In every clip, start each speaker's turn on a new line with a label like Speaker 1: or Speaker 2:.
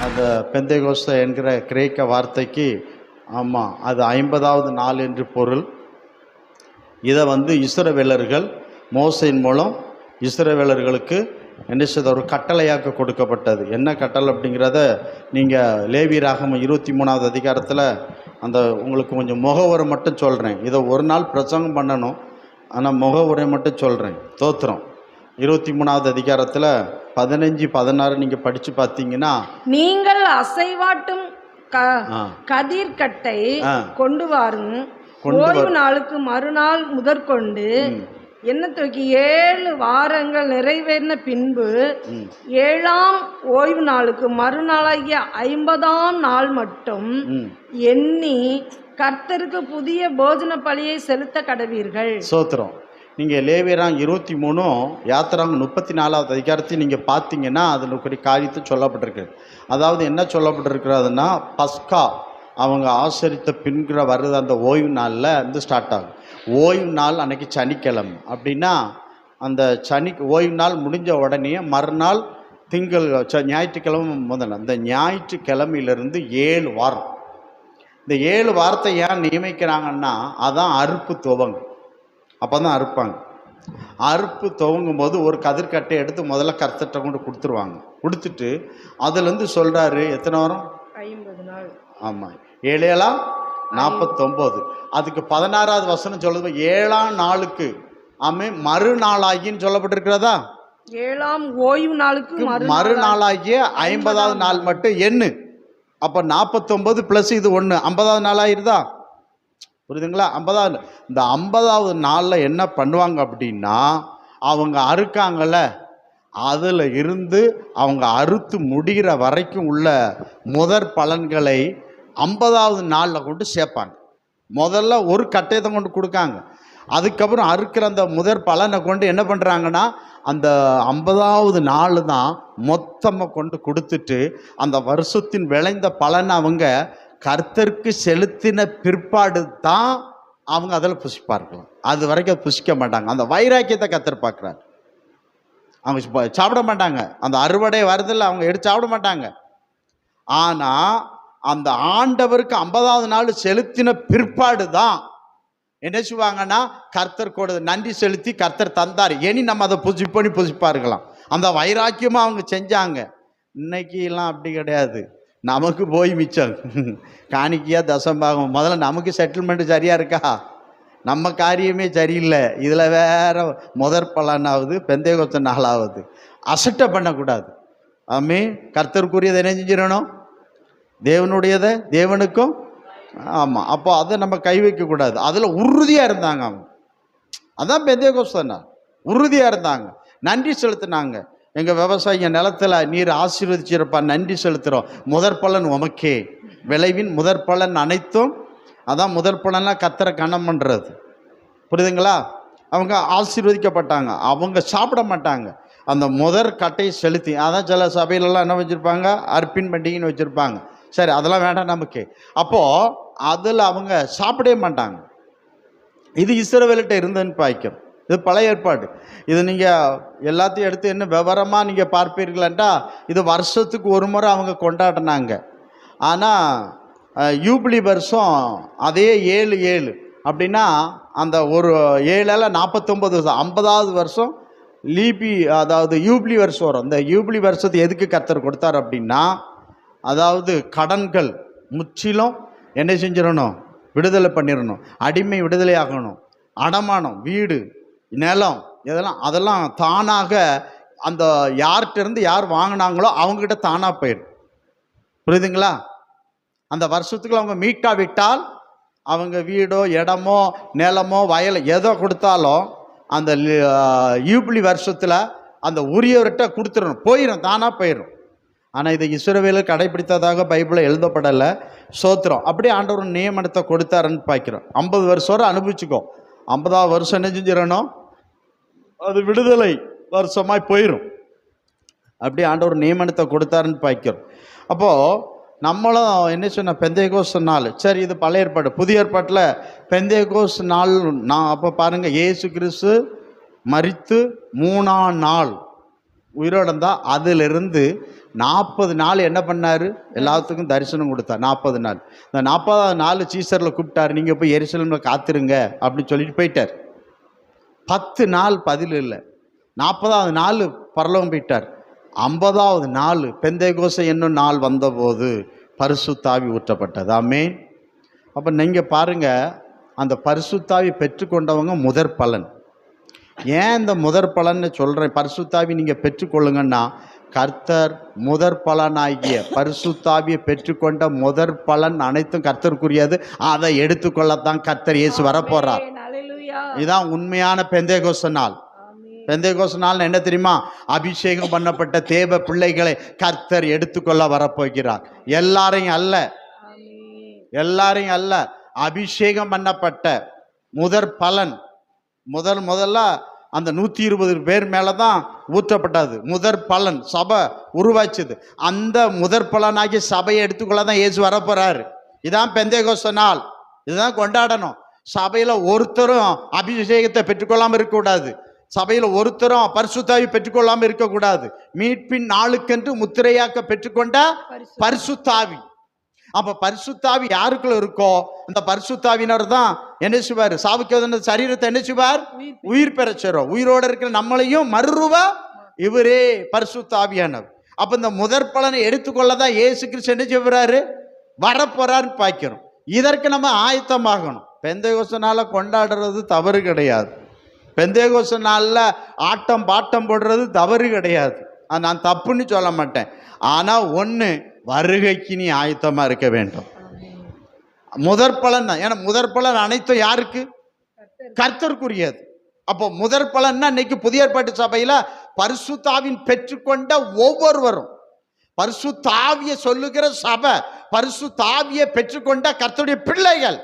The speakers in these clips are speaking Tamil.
Speaker 1: அந்த பெந்தேகோஸ்தே என்கிற கிரேக்க வார்த்தைக்கு ஆமாம் அது 50வது நாள் என்று பொருள். இதை இஸ்ரவேலர்கள் மோசையின் மூலம் இஸ்ரவேலர்களுக்கு என்ன செய்த ஒரு கட்டளையாக்க கொடுக்கப்பட்டது. என்ன கட்டளை அப்படிங்கிறத நீங்கள் லேவியராகமம் 23வது அதிகாரத்தில் அந்த உங்களுக்கு கொஞ்சம் முகவுரை மட்டும் சொல்கிறேன். இதை ஒரு நாள் பிரசங்கம் பண்ணணும், ஆனால் முகவுரை மட்டும் சொல்கிறேன். தோத்திரம் 23வது அதிகாரத்தில் 15, 16 நீங்கள் படித்து பார்த்தீங்கன்னா,
Speaker 2: நீங்கள் அசைவாட்டும் கதிர்கட்டை கொண்டு வாருங்க, ஓய்வு நாளுக்கு மறுநாள் முதற்கொண்டு என்ன தூக்கி 7 வாரங்கள் நிறைவேறின பின்பு 7ஆம் ஓய்வு நாளுக்கு மறுநாளாகிய 50ஆம் நாள் மட்டும் எண்ணி கர்த்தருக்கு புதிய போஜன பலியை செலுத்த கடவீர்கள்.
Speaker 1: சோத்திரம். நீங்கள் லேவியராம் 23 யாத்திராங்க 34வது அதிகாரத்தை நீங்கள் பார்த்தீங்கன்னா அதில் ஒரு காரியத்தை சொல்லப்பட்டிருக்கு. அதாவது என்ன சொல்லப்பட்டிருக்கிறதுனா, பஸ்கா அவங்க ஆசரித்த பின்கிற வர்றது அந்த ஓய்வு நாளில் ஸ்டார்ட் ஆகும். ஓய்வு நாள் அன்னைக்கு சனிக்கிழமை. அப்படின்னா அந்த ஓய்வு நாள் முடிஞ்ச உடனே மறுநாள் ஞாயிற்றுக்கிழமை முதல்ல அந்த ஞாயிற்றுக்கிழமையிலிருந்து 7 வாரம். இந்த 7 வாரத்தை ஏன் நியமிக்கிறாங்கன்னா, அதான் அறுப்பு துவங்கும். அப்போ தான் அறுப்பாங்க. அறுப்பு துவங்கும் போது ஒரு கதிர்கட்டை எடுத்து முதல்ல கர்த்தர்கிட்ட கொண்டு கொடுத்துருவாங்க. கொடுத்துட்டு அதுலேருந்து சொல்கிறாரு எத்தனை வாரம்?
Speaker 2: 50 நாள்.
Speaker 1: ஆமாம், 7 7 49. அதுக்கு 16வது வசனம் சொல்லுது 7ஆம் நாளுக்கு மறுநாளாகின்னு சொல்லப்பட்டிருக்கிறதா?
Speaker 2: 7ஆம் ஓய்வு நாளுக்கு
Speaker 1: மறுநாளாகிய 50வது நாள் மட்டும் எண்ணு. அப்போ 49 + இது 1 50வது நாள் ஆயிருதா? புரியுதுங்களா? 50வது இந்த 50வது நாளில் என்ன பண்ணுவாங்க அப்படின்னா, அவங்க அறுக்காங்கல்ல, அதில் இருந்து அவங்க அறுத்து முடிகிற வரைக்கும் உள்ள முதற் பலன்களை 50வது நாளில் கொண்டு சேர்ப்பாங்க. முதல்ல ஒரு கட்டையத்தை கொண்டு கொடுக்காங்க. அதுக்கப்புறம் அறுக்கிற அந்த முதற் பலனை கொண்டு என்ன பண்ணுறாங்கன்னா, அந்த 50வது நாள் தான் மொத்தமாக கொண்டு கொடுத்துட்டு அந்த வருஷத்தின் விளைந்த பலனை அவங்க கர்த்தருக்கு செலுத்தின பிற்பாடு தான் அவங்க அதில் புசிப்பார்களாம். அது வரைக்கும் புசிக்க மாட்டாங்க. அந்த வைராக்கியத்தை கர்த்தர் பார்க்குறாரு. அவங்க சாப்பிட மாட்டாங்க. அந்த அறுவடை வருதில்ல, அவங்க எடுத்து சாப்பிட மாட்டாங்க. ஆனால் அந்த ஆண்டவருக்கு 50வது நாள் செலுத்தின பிற்பாடு தான் என்ன செய்வாங்கன்னா, கர்த்தர் கூட நன்றி செலுத்தி கர்த்தர் தந்தார், இனி நம்ம அதை புசிப்பார்களாம். அந்த வைராக்கியமாக அவங்க செஞ்சாங்க. இன்னைக்கெல்லாம் அப்படி கிடையாது. நமக்கு போய் மிச்சம் காணிக்கையா தசம்பாகம். முதல்ல நமக்கு செட்டில்மெண்ட்டு சரியாக இருக்கா? நம்ம காரியமே சரியில்லை. இதில் வேற முதற் பலனாவது பெந்தேகோஸ்தே நாளாவது அசட்டை பண்ணக்கூடாது. ஆமே, கர்த்தருக்குரியதை என்ன செஞ்சிடணும்? தேவனுடையதை தேவனுக்கும். ஆமாம், அப்போ அதை நம்ம கை வைக்கக்கூடாது. அதில் உறுதியாக இருந்தாங்க அவங்க. அதான் பெந்தேகோஸ்தே நாள். உறுதியாக இருந்தாங்க, நன்றி செலுத்தினாங்க. எங்கள் விவசாயிங்க நிலத்தில் நீர் ஆசீர்வதிச்சிருப்பா, நன்றி செலுத்துகிறோம். முதற் பலன் உமக்கே, விளைவின் முதற் பலன் அனைத்தும். அதான் முதற் பலன்லாம் கர்த்தரை கனம் பண்ணுறது. புரியுதுங்களா? அவங்க ஆசீர்வதிக்கப்பட்டாங்க. அவங்க சாப்பிட மாட்டாங்க. அந்த முதற் கட்டையை செலுத்தி, அதான் சில சபையிலலாம் என்ன வச்சுருப்பாங்க, அர்ப்பின் பண்டிகைன்னு வச்சுருப்பாங்க. சரி, அதெல்லாம் வேண்டாம் நமக்கு. அப்போது அதில் அவங்க சாப்பிடவே மாட்டாங்க. இது இஸ்ரவேல்கிட்ட இருந்ததுன்னு பாய்க்கும். இது பழைய ஏற்பாடு. இது நீங்கள் எல்லாத்தையும் எடுத்து என்ன விவரமாக நீங்கள் பார்ப்பீர்கள்டா, இது வருஷத்துக்கு ஒரு முறை அவங்க கொண்டாடினாங்க. ஆனால் யூப்ளி வருஷம் அதே 7 அப்படின்னா அந்த ஒரு 7 49 வருஷம் 50வது வருஷம் அதாவது யூப்ளி வருஷம் வரும். இந்த யூப்ளி வருஷத்தை எதுக்கு கர்த்தர் கொடுத்தார் அப்படின்னா, அதாவது கடன்கள் முற்றிலும் என்ன செஞ்சிடணும், விடுதலை பண்ணிடணும். அடிமை விடுதலை ஆகணும். அடமானம், வீடு, நிலம், அதெல்லாம் தானாக அந்த யார்கிட்டருந்து யார் வாங்கினாங்களோ அவங்ககிட்ட தானாக போயிடும். புரியுதுங்களா? அந்த வருஷத்துக்குள்ள அவங்க மீட்டாவிட்டால் அவங்க வீடோ இடமோ நிலமோ வயல் எதோ கொடுத்தாலும் அந்த யூப்ளி வருஷத்தில் அந்த உரியவர்கிட்ட கொடுத்துடணும், போயிடும், தானாக போயிடும். ஆனால் இதை இஸ்ரவேலர் கடைபிடித்ததாக பைபிளில் எழுதப்படலை. சோத்திரம். அப்படியே ஆண்டவர் நியமனத்தை கொடுத்தாருன்னு பார்க்கிறோம். 50 வருஷம் வரை அனுபவிச்சுக்கோ. 50வது வருஷம் என்ன செஞ்சிடணும், அது விடுதலை வருஷமாய் போயிடும். அப்படியே ஆண்டவர் நியமனத்தை கொடுத்தாருன்னு பார்க்கிறோம். அப்போது நம்மளும் என்ன சொன்ன, பெந்தேகோஸ்தே நாள். சரி, இது பழைய ஏற்பாடு. புதிய ஏற்பாட்டில் பெந்தேகோஸ்தே நாள் அப்போ பாருங்கள், இயேசு கிறிஸ்து மரித்து 3ஆம் நாள் உயிரோடந்தா அதிலிருந்து 40 நாள் என்ன பண்ணாரு? எல்லாத்துக்கும் தரிசனம் கொடுத்தார். 40 நாள். இந்த 40வது நாள் சீசரில் கூப்பிட்டாரு, நீங்கள் போய் எருசலேம்ல காத்திருங்க அப்படின்னு சொல்லிட்டு போயிட்டார். 10 நாள் பதில் இல்லை. 40வது நாள் பரலோகம் போயிட்டார். 50வது நாள் பெந்தேகோஸ்தே என்னும் நாள் வந்தபோது பரிசுத்த ஆவி ஊற்றப்பட்டது. ஆமென். அப்போ நீங்கள் பாருங்க, அந்த பரிசுத்த ஆவி பெற்றுக்கொண்டவங்க முதற் பலன். ஏன் இந்த முதற் பலன்னு சொல்கிறேன்? பரிசுத்த ஆவி நீங்கள் பெற்றுக்கொள்ளுங்கன்னா, கர்த்தர் முதற் பலனாகிய பரிசுத்த ஆவியை பெற்றுக்கொண்ட முதற் பலன் அனைத்தும் கர்த்தருக்குரியது. அதை எடுத்துக்கொள்ளத்தான் கர்த்தர் இயேசு வரப்போறார்.
Speaker 2: ஹல்லேலூயா.
Speaker 1: இதுதான் உண்மையான பெந்தேகோஸ்தே நாள்.
Speaker 2: ஆமென்.
Speaker 1: பெந்தேகோஸ்தே நாள் என்ன தெரியுமா? அபிஷேகம் பண்ணப்பட்ட தேவ பிள்ளைகளை கர்த்தர் எடுத்துக்கொள்ள வரப்போகிறார். எல்லாரையும் அல்ல,
Speaker 2: ஆமென்.
Speaker 1: எல்லாரையும் அல்ல, அபிஷேகம் பண்ணப்பட்ட முதற் பலன். முதல்ல அந்த 120 பேர் மேலே தான் ஊற்றப்பட்டது. முதற் பலன் சபை உருவாச்சுது. அந்த முதற் பலனாகி சபையை எடுத்துக்கொள்ள தான் இயேசு வரப்போறாரு. இதான் பெந்தேகோஸ்தே நாள். இதுதான் கொண்டாடணும். சபையில் ஒருத்தரும் அபிஷேகத்தை பெற்றுக்கொள்ளாமல் இருக்கக்கூடாது. சபையில் ஒருத்தரும் பரிசுத்த ஆவி பெற்றுக்கொள்ளாமல் இருக்கக்கூடாது. மீட்பின் நாளுக்கென்று முத்திரையாக்க பெற்றுக்கொண்ட பரிசுத்த ஆவி. அப்போ பரிசுத்த ஆவி யாருக்குள்ள இருக்கோ அந்த பரிசுத்த ஆவியினர் தான் என்ன செய்வார்? சாவுக்கு சரீரத்தை என்ன செய்வார்? உயிர் பெற செய்றோம். உயிரோடு இருக்கிற நம்மளையும் மறுரூப இவரே பரிசுத்த ஆவியானவர். அப்போ இந்த முதற் பலனை எடுத்துக்கொள்ள தான் இயேசு கிறிஸ்து என்ன செய்வாரு? வரப்போறாருன்னு பார்க்கிறோம். இதற்கு நம்ம ஆயத்தமாகணும். பெந்தேகோஸ்தே நாளை கொண்டாடுறது தவறு கிடையாது. பெந்தேகோஸ்தே நாளில் ஆட்டம் பாட்டம் போடுறது தவறு கிடையாது. நான் தப்புன்னு சொல்ல மாட்டேன். ஆனால் ஒன்று, வருகைக்கு நீ ஆயத்தமாக இருக்க வேண்டும். முதற் பலன் தான். ஏன்னா முதற் பலன் அனைத்தும் யாருக்கு? கர்த்தருக்குரியது. அப்போ முதற் பலன்னா இன்னைக்கு புதிய ஏற்பாட்டு சபையில் பரிசுத்த ஆவியின் பெற்றுக்கொண்ட ஒவ்வொருவரும், பரிசுத்த ஆவியை சொல்லுகிற சபை, பரிசுத்த ஆவியை பெற்றுக்கொண்ட கர்த்தருடைய பிள்ளைகள்,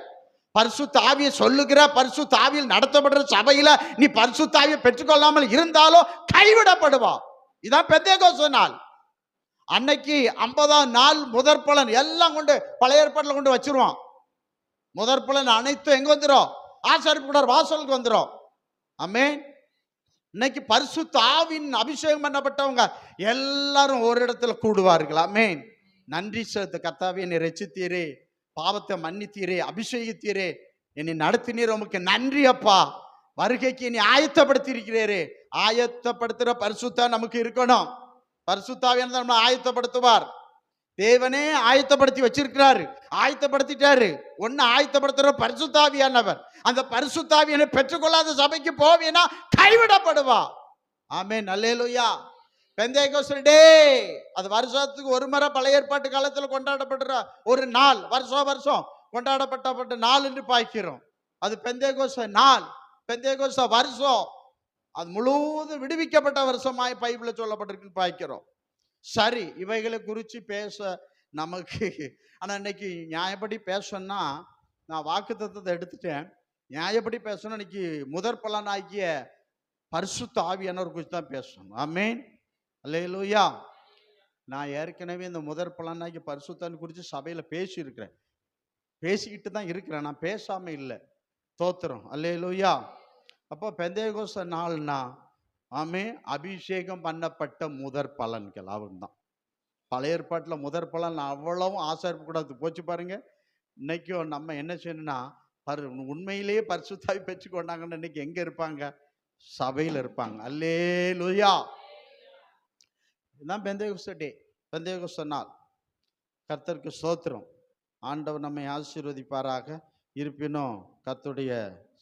Speaker 1: பரிசுத்த ஆவியை சொல்லுகிற பரிசுத்த ஆவியில் நடத்தப்படுற சபையில் நீ பரிசுத்த ஆவியை பெற்றுக்கொள்ளாமல் இருந்தாலும் கைவிடப்படுவா. இதான் பெந்தேகோஸ்தே நாள். அன்னைக்கு 50ஆம் நாள் முதற் பலன் எல்லாம் கொண்டு பழைய ஏற்பாட்டில் கொண்டு வச்சிருவான். முதற் பலன் அனைத்தும் எங்க வந்துடும்? ஆசாரிப்பு கூடார வாசலுக்கு வந்துடும். ஆமென். இன்னைக்கு பரிசுத்த ஆவியின் அபிஷேகம் பண்ணப்பட்டவங்க எல்லாரும் ஒரு இடத்துல கூடுவார்கள். ஆமென். நன்றி செலுத்து. கர்த்தாவே, என்னை ரட்சித்தீரே, பாவத்தை மன்னித்தீரே, அபிஷேகித்தீரே, என்னை நடத்தினீர், உமக்கு நன்றி அப்பா. வருகைக்கு என்னை ஆயத்தப்படுத்தி இருக்கிறீரே. ஆயத்தப்படுத்துகிற பரிசுத்தா நமக்கு இருக்கணும். பரிசுத்தாவியானவர் நம்மை ஆயத்தப்படுத்துவார். தேவனே ஆயத்தப்படுத்தி வச்சிருக்கிறாரு, ஆயத்தப்படுத்திட்டாரு. ஒன்னு ஆயத்தப்படுத்துற பரிசுத்தாவியானவர். அந்த பரிசுத்தாவியனை பெற்றுக்கொள்ளாத சபைக்கு போவேனா கைவிடப்படுவா. ஆமென். அல்லேலூயா. பெந்தேகோஸ்தே டே, அது வருஷத்துக்கு ஒரு முறை பழைய ஏற்பாட்டு காலத்தில் கொண்டாடப்படுற ஒரு நாள். வருஷம் கொண்டாடப்பட்ட நாள் என்று பார்க்கிறோம். அது பெந்தேகோஸ்தே நாள், பெந்தேகோஸ்தே வருஷம். அது முழுவதும் விடுவிக்கப்பட்ட வருஷமாய் பைபிளில் சொல்லப்பட்டிருக்குன்னு பார்க்கிறோம். சரி, இவைகளை குறித்து பேச நமக்கு, ஆனால் இன்னைக்கு நியாயப்படி பேசணும்னா, நான் வாக்குத்தத்தத்தை எடுத்துட்டேன். நியாயப்படி பேசணும். இன்னைக்கு முதற் பலனாகிய பரிசுத்த ஆவியானவர் குறித்து தான் பேசணும். ஆமென். அல்லேலூயா. நான் ஏற்கனவே இந்த முதற் பலனாகிய பரிசுத்தன் குறித்து சபையில் பேசியிருக்கிறேன், பேசிக்கிட்டு தான் இருக்கிறேன். நான் பேசாமல் இல்லை. தோத்திரம். அல்லேலூயா. அப்போ பெந்தேகோஸ்தே நாள்னா அபிஷேகம் பண்ணப்பட்ட முதற் பலன்கள் அவங்க தான். பழைய ஏற்பாட்டில் முதற் பலன் அவ்வளவும் ஆசாரிப்பு கூடாது போச்சு பாருங்க. இன்னைக்கும் நம்ம என்ன செய்யணும்னா, உண்மையிலேயே பரிசுத்த ஆவி பெற்றுக்கொண்டாங்கன்னு இன்னைக்கு எங்க இருப்பாங்க? சபையில் இருப்பாங்க. அல்லேலூயா. இதுதான் பெந்தேகோஸ்தே டே, பெந்தேகோஸ்தே நாள். கர்த்தருக்கு ஸ்தோத்திரம். ஆண்டவர் நம்மை ஆசீர்வதிப்பாராக. இருப்பினும் கர்த்தருடைய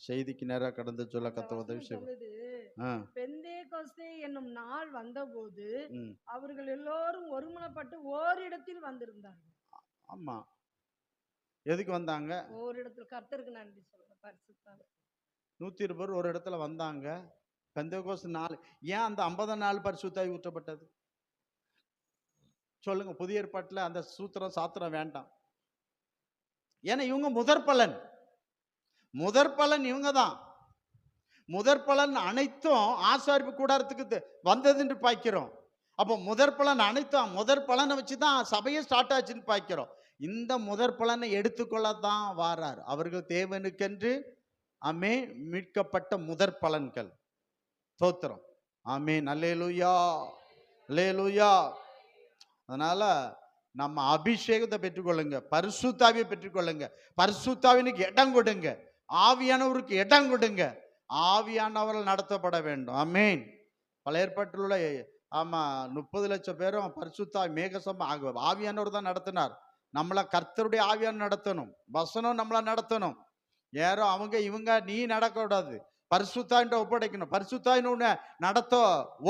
Speaker 1: செய்திக்கு நேராக கடந்து சொல்ல கர்த்தர் உதவி செய்வார்.
Speaker 2: பெந்தேகோஸ்தே என்னும் நாள் வந்தபோது அவர்கள் எல்லோரும் ஒருமனப்பட்டு ஓரிடத்தில் வந்திருந்தார்கள்.
Speaker 1: ஆமா. எதுக்கு வந்தாங்க?
Speaker 2: ஓரிடத்துல. கர்த்தருக்கு நன்றி சொல்லுங்க. பரிசுத்தம். 120
Speaker 1: பேர் ஒரு இடத்துல வந்தாங்க. பெந்தேகோஸ்தே நாள். ஏன் அந்த 50 நாள் பரிசுத்த ஆவி ஊற்றப்பட்டது சொல்லுங்க? புதிய ஏற்பாட்டில் அந்த சூத்திரம் சாத்திரம் வேண்டாம். ஏன்னா இவங்க முதற் பலன், முதற் பலன் இவங்க தான். முதற் பலன் அனைத்தும் ஆசாரிப்பு கூடாரத்துக்கு வந்தது என்று பார்க்கிறோம். அப்போ முதற் பலன் அனைத்தும் முதற் பலனை வச்சு தான் சபையை ஸ்டார்ட் ஆச்சுன்னு பார்க்கிறோம். இந்த முதற் பலனை எடுத்துக்கொள்ளத்தான் வாரார். அவர்கள் தேவனுக்கென்று மீட்கப்பட்ட முதற் பலன்கள். தோத்திரம். ஆமென். அல்லேலூயா, அல்லேலூயா. அதனால நம்ம அபிஷேகத்தை பெற்றுக்கொள்ளுங்க, பரிசுத்தாவியை பெற்றுக்கொள்ளுங்க, பரிசுத்தாவினுக்கு இடம் கொடுங்க, ஆவியானவருக்கு இடம் கொடுங்க, ஆவியானவர்கள் நடத்தப்பட வேண்டும். ஆமென். பழைய ஏற்பாட்டில் உள்ள ஆமா 30 லட்சம் பேரும் பரிசுத்தாவி மேகசம் ஆவியானவர் தான் நடத்தினார். நம்மள கர்த்தருடைய ஆவியான நடத்தணும், வசனம் நம்மள நடத்தணும். யாரோ அவங்க இவங்க நீ நடக்கக்கூடாது, பரிசுத்தாவிட்ட ஒப்படைக்கணும், பரிசுத்தாவின நடத்த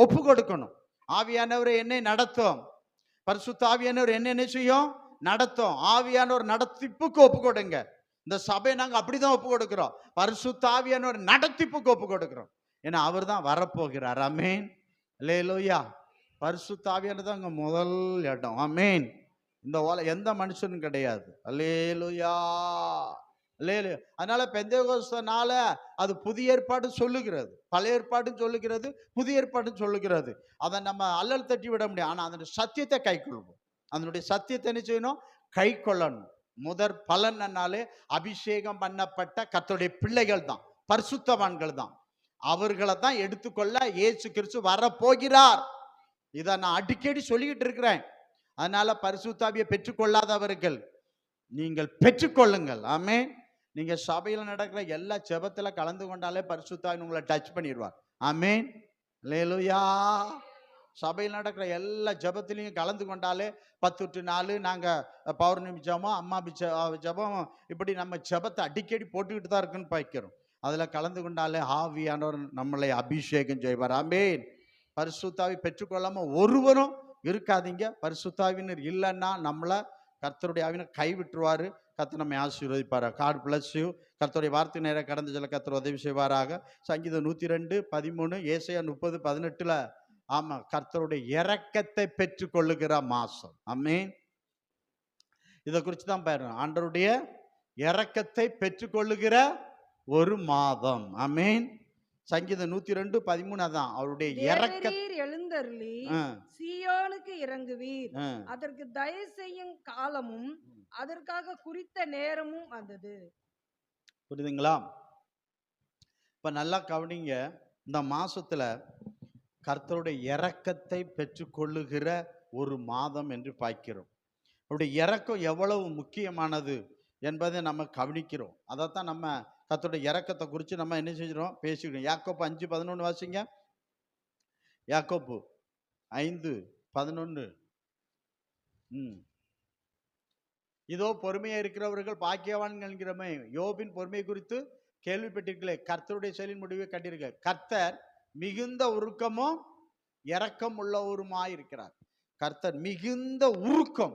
Speaker 1: ஒப்பு கொடுக்கணும். ஆவியானவர் என்னை நடத்தும், பரிசுத்த ஆவியானவர் என்ன செய்யும், நடத்தும். ஆவியானவர் நடத்திப்புக்கு ஒப்பு கொடுங்க. இந்த சபை நாங்க அப்படிதான் ஒப்பு கொடுக்கிறோம், பரிசுத்த ஆவியானவர் நடத்திப்புக்கு ஒப்பு கொடுக்கிறோம். ஏன்னா அவர் தான் வரப்போகிறார். ஆமென். அல்லேலூயா. பரிசுத்த ஆவியானவர் தான் அங்க முதல் இடம். ஆமென். இந்த எந்த மனுஷனும் கிடையாது. அல்லேலூயா, அல்லேலூயா. அதனால பெந்தேகோஸ்தனால அது புதிய ஏற்பாடு சொல்லுகிறது, பழைய ஏற்பாடு சொல்லுகிறது, புதிய ஏற்பாடு சொல்லுகிறது. அதை நம்ம அல்லல் தட்டி விட முடியும். ஆனா அதனுடைய சத்தியத்தை கை கொள்வோம். அதனுடைய சத்தியத்தை என்ன செய்யணும், கை கொள்ளணும். முதற் பலன் என்னாலே அபிஷேகம் பண்ணப்பட்ட கர்த்தருடைய பிள்ளைகள் தான், பரிசுத்தவான்கள் தான். அவர்களை தான் எடுத்துக்கொள்ள இயேசு கிறிஸ்து வரப்போகிறார். இதை நான் அடிக்கடி சொல்லிக்கிட்டு இருக்கிறேன். அதனால பரிசுத்தாவியை பெற்றுக்கொள்ளாதவர்கள் நீங்கள் பெற்றுக்கொள்ளுங்கள். ஆமென். நீங்க சபையில நடக்கிற எல்லா ஜெபத்துல கலந்து கொண்டாலே பரிசுத்தாவி உங்களை டச் பண்ணிடுவார். ஆமென். அல்லேலூயா. சபையில் நடக்கிற எல்லா ஜெபத்திலையும் கலந்து கொண்டாலே 10-4 நாங்க பௌர்ணமி ஜெபம், அம்மா ஜெபம், இப்படி நம்ம ஜெபத்தை அடிக்கடி போட்டுக்கிட்டு தான் இருக்குன்னு பார்க்கிறோம். அதுல கலந்து கொண்டாலே ஆவியானவர் நம்மளை அபிஷேகம் செய்வார். ஆமென். பரிசுத்தாவி பெற்றுக்கொள்ளாம ஒருவரும் இருக்காதீங்க. பரிசுத்தாவினர் இல்லைன்னா நம்மளை கர்த்தருடைய ஆவியினர் கைவிட்டுருவாரு. கர்த்தர் நம்மை ஆசீர்வதிப்பார். God bless you. கர்த்தருடைய வார்த்தை நேர கடந்து செல்ல கர்த்தர் உதவி செய்வாராக. சங்கீதம் 102:13, ஏசாயா 30:18. ஆமா, கர்த்தருடைய இரக்கத்தை பெற்றுக்கொள்ளுகிற மாசம். ஆமென். இதை குறித்து தான் பாருங்க, ஆண்டவருடைய இரக்கத்தை பெற்றுக்கொள்ளுகிற ஒரு மாதம். ஆமென். சங்கீதம் 102:13 அதான் அவருடைய
Speaker 2: தேவரீர் எழுந்தருளி சீயோனுக்கு இறங்குவீர், அதற்கு தயவு செய்யும் காலமும் அதற்காக குறித்த நேரமும் வந்தது.
Speaker 1: புரியுதுங்களா? இப்ப நல்லா கவனிங்க. இந்த மாசத்துல கர்த்தருடைய இரக்கத்தை பெற்றுக்கொள்ளுகிற ஒரு மாதம் என்று பார்க்கிறோம். அவருடைய இரக்கம் எவ்வளவு முக்கியமானது என்பதை நம்ம கவனிக்கிறோம். அதைத்தான் நம்ம கர்த்தருடைய இரக்கத்தை குறித்து நம்ம என்ன செஞ்சிடும், பேசிக்கிறோம். யாக்கோப்பு 5:11 வாசிங்க. யாக்கோப்பு 5:11. இதோ பொறுமையா இருக்கிறவர்கள் பாக்கியவான்கள் என்கிறமே. யோபின் பொறுமை குறித்து கேள்விப்பட்டிருக்கலே, கர்த்தருடைய செயலின் முடிவை கண்டிருக்க. கர்த்தர் மிகுந்த உருக்கமும் இரக்கம் உள்ளவருமாய் இருக்கிறார். கர்த்தர் மிகுந்த உருக்கம்,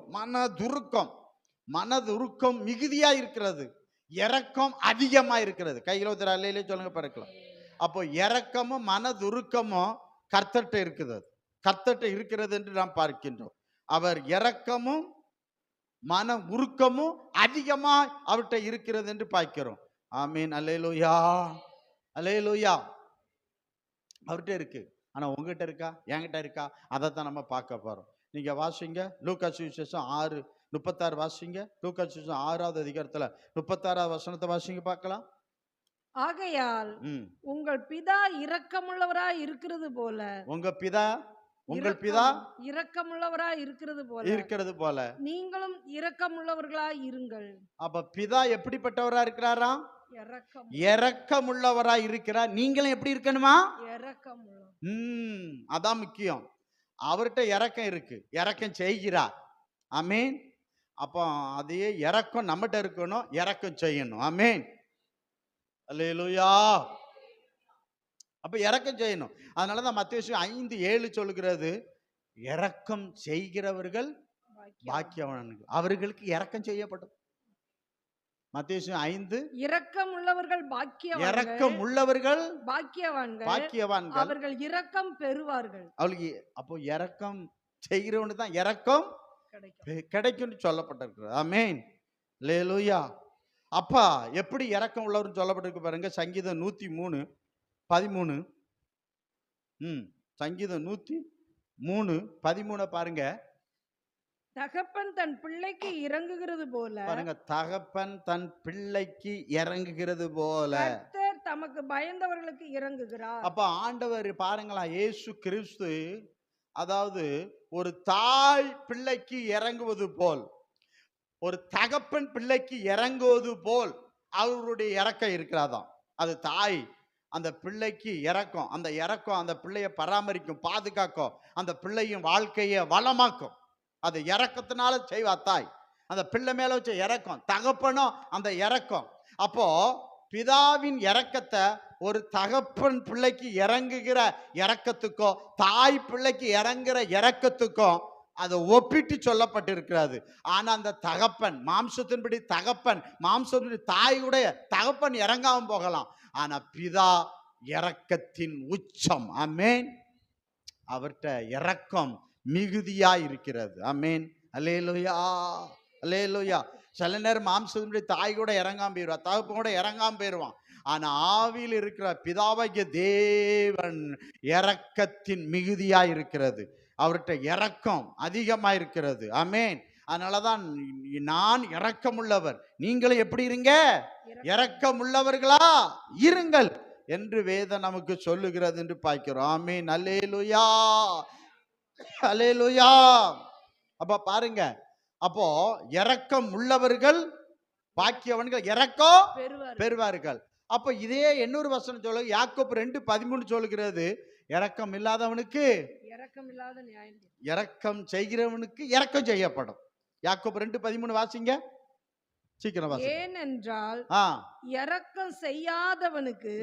Speaker 1: மனதுருக்கம் மிகுதியா இருக்கிறது, இரக்கம் அதிகமா இருக்கிறது. கையில ஒருத்தர் அல்லையிலே சொல்லுங்க பார்க்கலாம். அப்போ இரக்கமும் மனதுருக்கமும் கர்த்தர்ட்ட இருக்குது, கர்த்தர்ட்ட இருக்கிறது என்று நாம் பார்க்கின்றோம். அவர் இரக்கமும் மன உருக்கமும் அதிகமா அவர்கிட்ட இருக்கிறது என்று பார்க்கிறோம். ஆமீன். அல்லேலூயா, அல்லேலூயா. அவர்கிட்ட இருக்கு. ஆனா உங்ககிட்ட இருக்கா, என்கிட்ட இருக்கா? அதைத்தான் நம்ம பார்க்க போறோம். நீங்க வாசிங்க லூக்கா சுவிசேஷம் 6:36 வாசிங்க. லூக்கா சுவிசேஷம் 6வது அதிகாரத்துல 36வது வசனத்தை வாசிங்க பார்க்கலாம்.
Speaker 2: ஆகையால் உங்கள் பிதா இரக்கமுள்ளவராய் இருக்கிறது போல,
Speaker 1: உங்கள் பிதா
Speaker 2: இரக்கமுள்ளவராய் இருக்கிறது போல நீங்களும் இரக்கமுள்ளவர்களாய் இருங்கள்.
Speaker 1: அப்ப பிதா எப்படிப்பட்டவரா இருக்கிறாராம்? இரக்கமுள்ளவராய் இருக்கிறார். நீங்களும் எப்படி இருக்கணுமா? அதான் முக்கியம். அவர்கிட்ட இரக்கம் இருக்கு, இரக்கம் செய்கிறார். ஆமீன். அப்போ அதே இரக்கம் நம்மகிட்ட இருக்கணும், இரக்கம் செய்யணும். ஆமீன். அல்லேலூயா. அப்ப இரக்கம் செய்யணும். அதனாலதான் மத்தேயு 5:7 சொல்லுகிறது, இரக்கம் செய்கிறவர்கள் பாக்கியவான்கள், அவர்களுக்கு இரக்கம் செய்யப்படும். மத்தேயு 5, இரக்கம் உள்ளவர்கள் பாக்கியவான்கள், அவர்கள் இரக்கம் பெறுவார்கள். அவளுக்கு அப்போ இரக்கம் செய்கிறவனு தான் இரக்கம் கிடைக்கும் சொல்லப்பட்டிருக்கிறது. ஆமென். அல்லேலூயா. அப்பா எப்படி இரக்கம் உள்ளவர்னு சொல்லப்பட்டிருக்கு பாருங்க. சங்கீதம் 103:13. சங்கீதம் 103:13 பாருங்க.
Speaker 2: தகப்பன் தன் பிள்ளைக்கு இறங்குகிறது போல,
Speaker 1: பாருங்க, தகப்பன் தன் பிள்ளைக்கு இறங்குகிறது போல
Speaker 2: கர்த்தர் தமக்கு பயந்தவர்களுக்கு இறங்குகிறார்.
Speaker 1: அப்ப ஆண்டவர் பாருங்களா, இயேசு கிறிஸ்து அதாவது ஒரு தாய் பிள்ளைக்கு இறங்குவது போல், ஒரு தகப்பன் பிள்ளைக்கு இறங்குவது போல் அவருடைய இறக்கம் இருக்கிறாதாம். அது தாய் அந்த பிள்ளைக்கு இறக்கம், அந்த இறக்கம் அந்த பிள்ளைய பராமரிக்கும், பாதுகாக்கும், அந்த பிள்ளையின் வாழ்க்கையை வளமாக்கும். அது இறக்கத்தினால செய்வா தாய். அந்த பிள்ளை மேல வச்ச இறக்கம், தகப்பனும் அந்த இறக்கம். அப்போ பிதாவின் இறக்கத்தை ஒரு தகப்பன் பிள்ளைக்கு இறங்குகிற இறக்கத்துக்கும் தாய் பிள்ளைக்கு இறங்குற இறக்கத்துக்கும் அதை ஒப்பிட்டு சொல்லப்பட்டிருக்கிறது. ஆனா அந்த தகப்பன் மாம்சத்தின்படி தகப்பன், மாம்சத்தின்படி தாயுடைய தகப்பன் இறங்காம போகலாம். ஆனா பிதா இரக்கத்தின் உச்சம். ஆமென். அவர்கிட்ட இரக்கம் மிகுதியா இருக்கிறது. ஆமென். அல்லேலூயா, அல்லேலூயா. சில நேரம் மாம்சத்தின்படி தாய் கூட இறங்காம போயிடுவா, தகப்பன் கூட இறங்காம போயிடுவான். ஆனா ஆவியில் இருக்கிற பிதாவாகிய தேவன் இரக்கத்தின் மிகுதியா இருக்கிறது. அவர்கிட்ட இரக்கம் அதிகமா இருக்கிறது. ஆமென். அதனாலதான் நான் இரக்கமுள்ளவர், நீங்களும் எப்படி இருங்க? இரக்கமுள்ளவர்களா இருங்கள் என்று வேதம் நமக்கு சொல்லுகிறது என்று பார்க்கிறோம். ஆமென். அல்லேலூயா, அல்லேலூயா. அப்ப பாருங்க, அப்போ இரக்கம் உள்ளவர்கள் பாக்கியவன்கள் இரக்கம் பெறுவார்கள். அப்ப இதே இன்னொரு வசனம் சொல்ல, யாக்கோபு 2:13 சொல்லுகிறது, இரக்கம் இல்லாதவனுக்கு இரக்கம் செய்கிறவனுக்கு இரக்கம் செய்யப்படும். யாக்கோபு 2:13 வாசிங்க, சீக்கிரம் வாசிங்க.
Speaker 2: ஏனென்றால் இரக்கம் செய்யாதவனுக்கு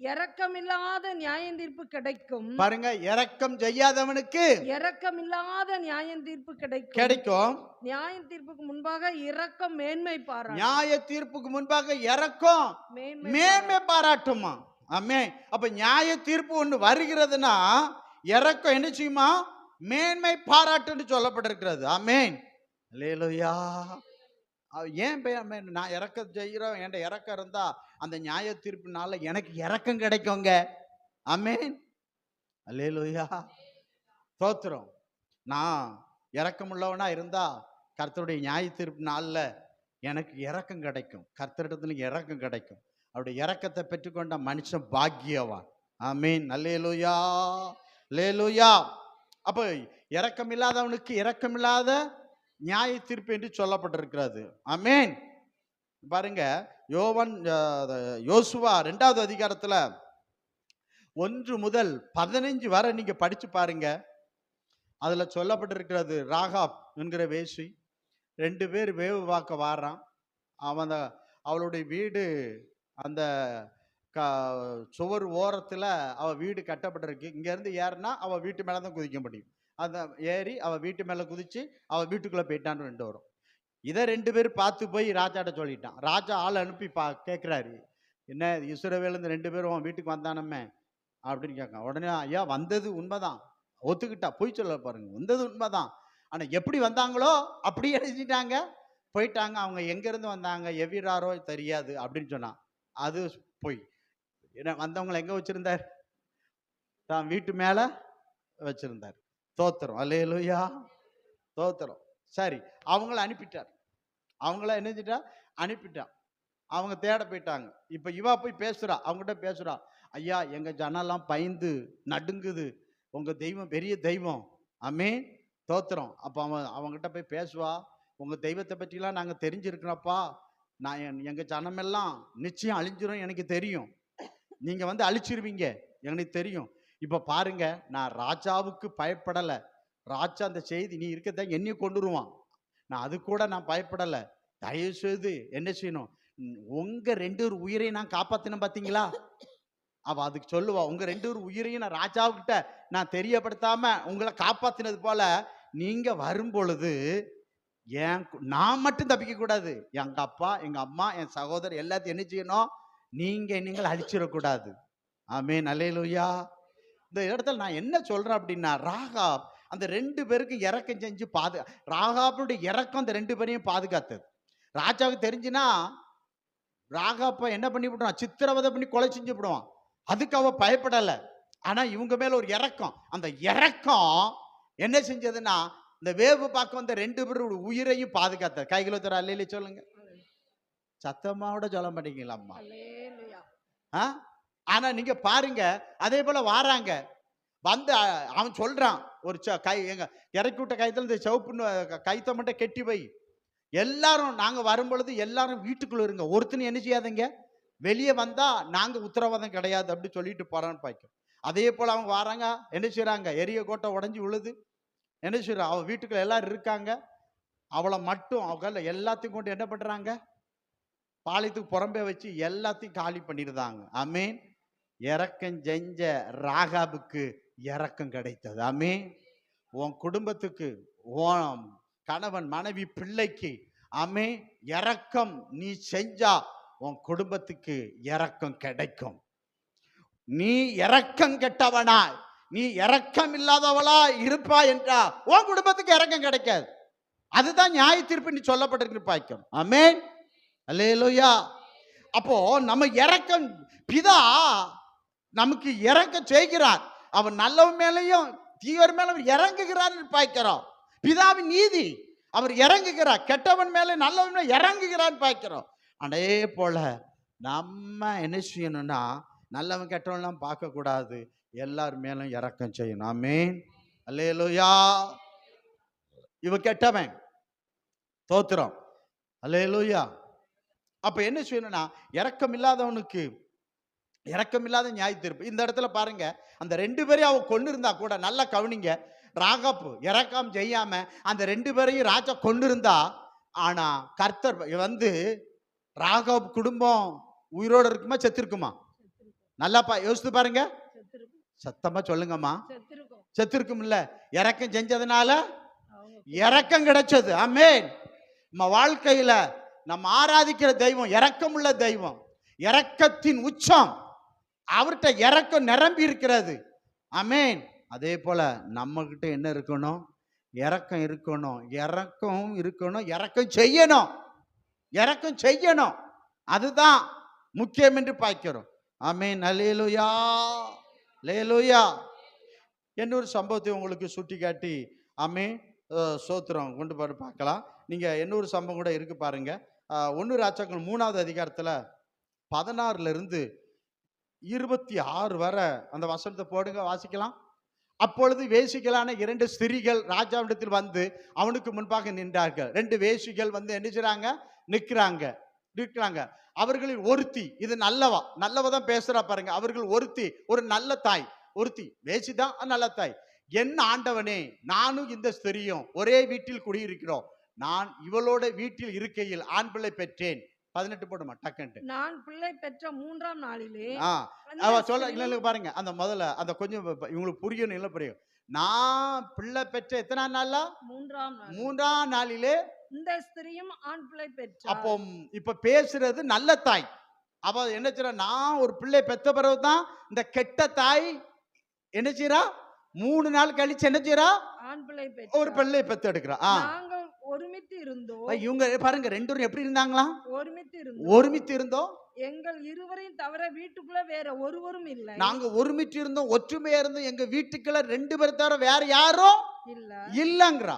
Speaker 2: இரக்கமில்லாத நியாயத்தீர்ப்பு கிடைக்கும்.
Speaker 1: பாருங்க, இரக்கம் செய்யாதவனுக்கு
Speaker 2: இரக்கமில்லாத நியாயத்தீர்ப்பு கிடைக்கும். நியாய தீர்ப்புக்கு முன்பாக இரக்கம் மேன்மை பாராட்டும்.
Speaker 1: நியாய தீர்ப்புக்கு முன்பாக இரக்கம் மேன்மை பாராட்டுமா? ஆமென். அப்ப நியாய தீர்ப்பு ஒண்ணு வருகிறதுனா இரக்கம் என்ன செய்யுமா? மேன்மை பாராட்டுன்னு சொல்லப்பட்டிருக்கிறது. ஆமென். அல்லேலூயா. ஏன் நான் இரக்கம் செய்கிறோம், என்கிட்ட இரக்கம் இருந்தா அந்த நியாய தீர்ப்புனால எனக்கு இரக்கம் கிடைக்குங்க. ஆமென். அல்லேலூயா. ஸ்தோத்திரம். நான் இரக்கமுள்ளவனா இருந்தா கர்த்தருடைய நியாய தீர்ப்பு நாள்ல எனக்கு இரக்கம் கிடைக்கும், கர்த்தரிடத்துல இரக்கம் கிடைக்கும். அவருடைய இரக்கத்தை பெற்றுக்கொண்ட மனுஷன் பாக்கியவான். ஆமென். அல்லேலூயா, அல்லேலூயா. அப்ப இரக்கம் இல்லாதவனுக்கு இரக்கமில்லாத நியாய தீர்ப்பு என்று சொல்லப்பட்டிருக்கிறது. ஆமென். பாருங்க, யோசுவா 2வது அதிகாரத்துல 1 முதல் 15 வரை நீங்க படிச்சு பாருங்க. அதுல சொல்லப்பட்டிருக்கிறது, ராகாப் என்கிற வேசி 2 பேர் வேவு பார்க்க வாரான். அவளுடைய வீடு அந்த சுவர் ஓரத்துல அவ வீடு கட்டப்பட்டிருக்கு. இங்க இருந்து ஏறினா அவ வீட்டு மேலதான் குதிக்க முடியும். அந்த ஏறி அவ வீட்டு மேல குதிச்சு அவ வீட்டுக்குள்ள போயிட்டான்னு 2 வரும். இதை 2 பேர் பார்த்து போய் ராஜாட்ட சொல்லிட்டான். ராஜா ஆள் அனுப்பி கேட்கிறாரு, என்ன இஸ்ரவேல் இந்த 2 பேரும் வீட்டுக்கு வந்தானமே அப்படின்னு கேட்க. உடனே, ஐயா வந்தது உண்மைதான், ஒத்துக்கிட்டா, போய் சொல்ல பாருங்க, வந்தது உண்மைதான். ஆனா எப்படி வந்தாங்களோ அப்படியே எழுதிட்டாங்க, போயிட்டாங்க. அவங்க எங்க இருந்து வந்தாங்க, எவ்விராரோ தெரியாது அப்படின்னு சொன்னான். அது போய் வந்தவங்களை எங்க வச்சிருந்தார்? தான் வீட்டு மேல வச்சிருந்தார். தோத்திரம். அல்லேலூயா, தோத்திரம். சரி, அவங்கள அனுப்பிட்டார். அவங்கள என்னஞ்சிட்டா அனுப்பிட்டான். அவங்க தேட போயிட்டாங்க. இப்ப இவா போய் பேசுறா, அவங்ககிட்ட பேசுறா, ஐயா எங்க ஜனெல்லாம் பயந்து நடுங்குது, உங்க தெய்வம் பெரிய தெய்வம். ஆமென். தோத்திரம். அப்ப அவங்ககிட்ட போய் பேசுவா, உங்க தெய்வத்தை பற்றிலாம் நாங்க தெரிஞ்சிருக்கிறோப்பா, நான் எங்க ஜனமெல்லாம் நிச்சயம் அழிஞ்சிரும், எனக்கு தெரியும், நீங்க வந்து அழிச்சிருவீங்க, எனக்கு தெரியும். இப்ப பாருங்க, நான் ராஜாவுக்கு பயப்படல. ராஜா அந்த செய்தி நீ இருக்கதான் என்னையும் கொண்டுருவான், நான் அது கூட நான் பயப்படல. தயவு செய்து என்ன செய்யணும், உங்க 2 உயிரையும் நான் காப்பாத்தினேன் பாத்தீங்களா? அவ அதுக்கு சொல்லுவா, உங்க 2 உயிரையும் நான் ராஜாவுக்கிட்ட நான் தெரியப்படுத்தாம உங்களை காப்பாத்தினது போல நீங்க வரும் பொழுது நான் மட்டும் தப்பிக்க கூடாது, எங்க அப்பா எங்க அம்மா என் சகோதரர் எல்லாத்தையும் என்ன செய்யணும், நீங்கள் அழிச்சிடக்கூடாது. ஆமென். அல்லேலூயா. இந்த இடத்துல நான் என்ன சொல்றேன் அப்படின்னா, ராகாப் அந்த 2 பேருக்கு இறக்கம் செஞ்சு ராகாப்புடைய இறக்கம் அந்த 2 பேரையும் பாதுகாத்தது. ராஜாவுக்கு தெரிஞ்சுனா ராகாப்ப என்ன பண்ணி விடுவான், சித்திரவதை பண்ணி கொலை செஞ்சு விடுவான். அதுக்கு அவ பயப்படல. ஆனா இவங்க மேல ஒரு இறக்கம், அந்த இறக்கம் என்ன செஞ்சதுன்னா இந்த வேவு பார்க்க வந்த 2 பேரோட உயிரையும் பாதுகாத்த. கைகளை தர அல்லேலூயா சொல்லுங்க. சத்தமாவோட சொல்ல மாட்டீங்களா அம்மா? ஆனா நீங்க பாருங்க, அதே போல வாராங்க. வந்து அவன் சொல்றான், ஒரு கை எங்க இறக்கி விட்ட கைத்துல இந்த சிவப்பு கைத்தை மட்டும் கெட்டி வை. எல்லாரும் நாங்க வரும்பொழுது எல்லாரும் வீட்டுக்குள்ள இருங்க, ஒருத்தனை என்ன செய்யாதீங்க, வெளியே வந்தா நாங்க உத்தரவாதம் கிடையாது அப்படி சொல்லிட்டு போறான்னு பாய்க்கும். அதே போல அவங்க வராங்க, என்ன செய்யறாங்க, எரிய கோட்டை உடஞ்சி விழுது, என்ன செய்யறா, அவ வீட்டுக்குள்ள எல்லாரும் இருக்காங்க, அவளை மட்டும் அவங்க எல்லாத்தையும் கொண்டு என்ன பண்றாங்க, பாளையத்துக்கு புறம்பே வச்சு எல்லாத்தையும் காலி பண்ணிடுறாங்க. ஆமீன். இரக்கம் செஞ்ச ராகாபுக்கு இரக்கம் கிடைத்தது. ஆமீன். உன் குடும்பத்துக்கு, உன் கணவன் மனைவி பிள்ளைக்கு, ஆமீன், இரக்கம் நீ செஞ்சா உன் குடும்பத்துக்கு இரக்கம் கிடைக்கும். நீ இரக்கம் கெட்டவனா, நீ இரக்கம் இல்லாதவளா இருப்பா என்றா உன் குடும்பத்துக்கு இரக்கம் கிடைக்காது. அதுதான் நியாய தீர்ப்பு நீ சொல்லப்பட்டிருக்கு பாய்க்கும். ஆமீன். அல்லேலூயா. அப்போ நம்ம இரக்கம், பிதா நமக்கு இரக்கம் செய்கிறார். அவன் நல்லவன் மேலையும் தீவர் மேலும் இறங்குகிறார் பாய்க்கிறோம். பிதாவின் நீதி, அவர் இறங்குகிறார். கெட்டவன் மேல நல்லவன் மேல இறங்குகிறான்னு பாய்க்கிறோம். அதே போல நம்ம என்ன செய்யணும்னா, நல்லவன் கெட்டவன்லாம் பார்க்க கூடாது, எல்லார் மேலும் இரக்கம் செய்யணும். ஆமீன். அல்லேலூயா. இவன் கெட்டவன், தோத்திரம். அல்லேலூயா. அப்ப என்ன செய்யணும்னா, இரக்கம் இல்லாதவனுக்கு இரக்கமில்லாத நியாய தீர்ப்பு. இந்த இடத்துல பாருங்க, அந்த 2 பேரையும் அவ கொண்டு இருந்தா கூட, நல்லா கவனிங்க, ராகாப்பு இரக்கம் செய்யாம அந்த 2 பேரையும் ராஜா கொண்டு இருந்தா, ஆனா கர்த்தர் வந்து ராகாப் குடும்பம் உயிரோடு இருக்குமா செத்திருக்குமா? நல்லா யோசித்து பாருங்க, சத்தமா சொல்லுங்கம்மா, செத்திருக்கும். இல்ல, இரக்கம் செஞ்சதுனால இரக்கம் கிடைச்சது. ஆமென். நம்ம வாழ்க்கையில நம்ம ஆராதிக்கிற தெய்வம் இரக்கமுள்ள தெய்வம், இரக்கத்தின் உச்சம், அவர்கிட்ட இரக்கம் நிரம்பி இருக்கிறது. ஆமென். அதே போல நம்ம கிட்ட என்ன இருக்கணும், இரக்கம் இருக்கணும். இரக்கம் இருக்கணும், இரக்கம் செய்யணும், இரக்கம் செய்யணும். அதுதான் முக்கியம் என்று பார்க்கிறோம். ஆமென். அல்லேலூயா, அல்லேலூயா. இன்னொரு சம்பவத்தை உங்களுக்கு சுட்டி காட்டி, ஆமென், சோத்திரம் கொண்டு போய் பார்க்கலாம். நீங்க இன்னொரு சம்பவம் கூட இருக்கு பாருங்க. 1 ராஜாக்கள் 3வது அதிகாரத்துல 16 இருந்து 26 வரை அந்த வசனத்தை போடுங்க, வாசிக்கலாம். அப்பொழுது வேசிகளான 2 ஸ்திரீகள் ராஜாவிடத்தில் வந்து அவனுக்கு முன்பாக நின்றார்கள். 2 வேசிகள் வந்து என்ன செய்றாங்க, நிற்கிறாங்க. அவர்களில் ஒருத்தி, இது நல்லவ தான் பேசுறா பாருங்க. அவர்கள் ஒருத்தி, ஒரு நல்ல தாய், ஒருத்தி வேசிதான், நல்ல தாய். என் ஆண்டவனே, நானும் இந்த ஸ்திரியும் ஒரே வீட்டில் குடியிருக்கிறோம். நான் இவளோட வீட்டில் இருக்கையில் ஆண் பிள்ளை பெற்றேன். 18 போடுமா டக்குன்ட்டு.
Speaker 2: நான் பிள்ளை பெற்ற 3ஆம் நாளிலே
Speaker 1: அவ சொல்ல இல்ல பாருங்க, அந்த முதல்ல அந்த கொஞ்சம் இவங்களுக்கு புரியணும், இல்ல புரியும். நான் பிள்ளை பெற்ற எத்தனாம் நாளா? 3ஆம் நாளிலே
Speaker 2: இந்த ஸ்திரியும் ஆண் பிள்ளை பெற்றாள்.
Speaker 1: அப்போ இப்ப பேசுறது நல்ல தாய். அவ என்ன செய்றா, நான் ஒரு பிள்ளை பெற்ற பிறகுதான் இந்த கெட்ட தாய் என்ன செய்றா, 3 நாள் கழிச்சு என்ன செய்றா,
Speaker 2: ஆண் பிள்ளை பெற்றாள்,
Speaker 1: ஒரு பிள்ளை பெத்து எடுக்கிறா.
Speaker 2: நாங்கள் ஒருமித்து இருந்தோம்.
Speaker 1: இவங்க பாருங்க 2 பேரும் எப்படி இருந்தாங்களா, ஒருமித்து இருந்தோம்.
Speaker 2: எங்கள் இருவரையும் தவிர வீட்டுக்குள்ள வேற ஒருவரும் இல்லை.
Speaker 1: நாங்க ஒருமித்து இருந்தோம், ஒற்றுமையா இருந்தோம். எங்க வீட்டுக்குள்ள 2 பேர் தவிர வேற யாரும் இல்லங்கறா.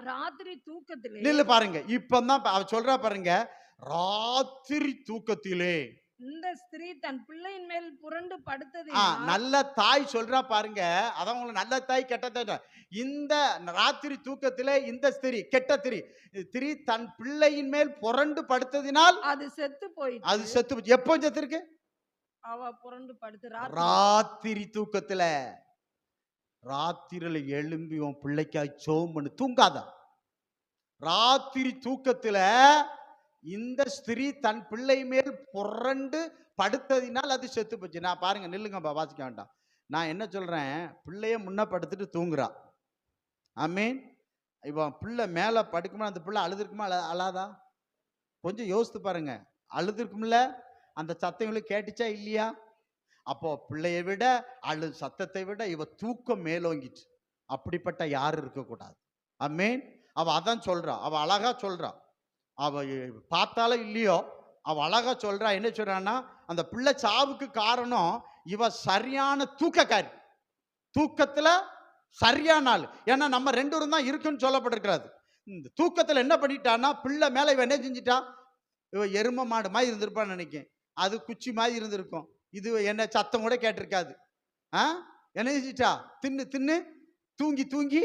Speaker 2: ராத்திரி தூக்கத்திலே,
Speaker 1: இல்ல பாருங்க, இப்பதான் அவ சொல்றா பாருங்க, ராத்திரி தூக்கத்திலே
Speaker 2: இந்த ஸ்திரீ தன் பிள்ளையின் மேல் புரண்டு படுத்தது.
Speaker 1: நல்ல தாய் சொல்றா பாருங்க, அதான் உங்களுக்கு நல்ல தாய் கெட்ட தாய். இந்த ராத்திரி தூக்கத்திலே இந்த ஸ்திரீ, கெட்ட ஸ்திரீ தன் பிள்ளையின் மேல் புரண்டு படுத்ததினால் அது செத்து போயிடுச்சு. அது செத்து போச்சு. எப்போ செத்துருக்கு?
Speaker 2: அவ புரண்டு படுத்து
Speaker 1: ராத்திரி தூக்கத்துல. ராத்திரில எழும்பி உன் பிள்ளைக்காய் சோம் பண்ணு, தூங்காத. ராத்திரி தூக்கத்துல இந்த ஸ்திரீ தன் பிள்ளை மேல் புரண்டு படுத்ததினால் அது செத்து போச்சு. நான் பாருங்க, நில்லுங்க, வாசிக்க வேண்டாம். நான் என்ன சொல்றேன், பிள்ளைய முன்ன படுத்துட்டு தூங்குறா. ஆமீன். இவன் பிள்ளை மேல படுக்குமா, அந்த பிள்ளை அழுதுருக்குமா, அழாதா? கொஞ்சம் யோசித்து பாருங்க. அழுதுருக்கும்ல, அந்த சத்தங்களுக்கு கேட்டுச்சா இல்லையா? அப்போ பிள்ளையை விட சத்தத்தை விட இவ தூக்கம் மேலோங்கிச்சு. அப்படிப்பட்ட யாரும் இருக்கக்கூடாது. ஆமீன். அவ அதான் சொல்றா, அவ அழகா சொல்றா. அவ பார்த்தாலும் இல்லையோ, அவ அழகா சொல்றா. என்ன சொல்றான்னா, அந்த பிள்ளை சாவுக்கு காரணம் இவ சரியான தூக்கக்காரி, தூக்கத்துல சரியான ஆள். ஏன்னா நம்ம 2 பேரும் தான் இருக்குன்னு சொல்லப்பட்டிருக்கிறது. இந்த தூக்கத்துல என்ன பண்ணிட்டான்னா, பிள்ளை மேல இவ என்ன செஞ்சிட்டா, இவ எரும மாடு மாதிரி இருந்திருப்பான்னு நினைக்கிறேன். அது குச்சி மாதிரி இருந்திருக்கும். இது என்ன சத்தம் கூட கேட்டிருக்காது. என்ன செஞ்சிட்டா? தின்னு தின்னு தூங்கி தூங்கி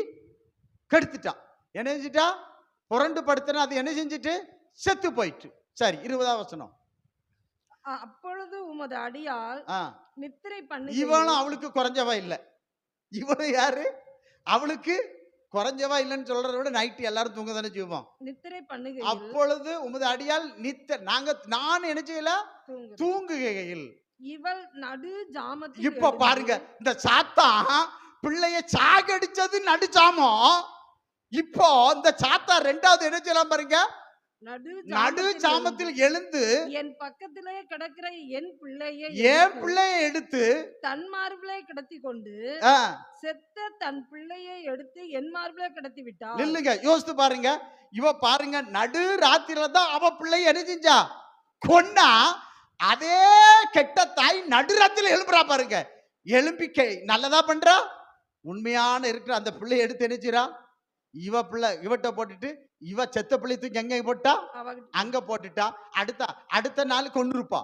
Speaker 1: கெடுத்துட்டா. என்ன செஞ்சிட்டா? புரண்டு படுத்தினா அது என்ன செஞ்சிட்டு? செத்து போயிட்டு. சரி, 20ஆம் வசனம்.
Speaker 2: அப்பொழுது உமது அடியாள்
Speaker 1: ஆ,
Speaker 2: நித்திரை
Speaker 1: இவளும்
Speaker 2: பண்ணுகையில்
Speaker 1: அவளுக்கு குறைஞ்சவா இல்ல. இவளும் யாரு? அவளுக்கு குறைஞ்சவா இல்லைன்னு சொல்றதை விட நைட்டு எல்லாரும் தூங்க தானே செய்வோம்.
Speaker 2: நித்திரை பண்ணுகையில்
Speaker 1: அப்பொழுது உமது அடியால் நான் என்ன செய்யல?
Speaker 2: தூங்குகிறாள்.
Speaker 1: தூங்குகையில்.
Speaker 2: இவள் நடு ஜாமத்தில்
Speaker 1: இப்ப பாருங்க, இந்த சாத்தான் பிள்ளைய சாகடிச்சது நடுச்சாமம். இப்போ இந்த சாத்தான் 2வது என்ன செய்யலாம் பாருங்க, நடு
Speaker 2: நடு
Speaker 1: சாமத்தில் எழுந்து
Speaker 2: என் பக்கத்திலே கிடக்கிற என் பிள்ளையை
Speaker 1: என் பிள்ளைய எடுத்து
Speaker 2: தன் மார்பிலே கிடத்தி கொண்டு
Speaker 1: ஆ,
Speaker 2: செத்த தன் பிள்ளையை எடுத்து என் மார்பிலே கிடத்தி விட்டாள்.
Speaker 1: நில்லுங்க, யோசித்து பாருங்க. இவ பாருங்க, நடு ராத்திரில தான் அவ பிள்ளைய என்ன செஞ்சா? கொன்னா. அதே கெட்ட தாய் நடுராத்திரில எழுப்புறா பாருங்க. எழுப்பி நல்லதா பண்றா. உண்மையான இருக்கிற அந்த பிள்ளைய எடுத்து என்ன செய்றா? இவ பிள்ளை இவட்ட போட்டுட்டு இவ செத்த பிள்ளை தூக்கி எங்க போட்டா?
Speaker 2: அவ-
Speaker 1: அங்க போட்டுட்டா. அடுத்த நாள் கொன்றுப்பா.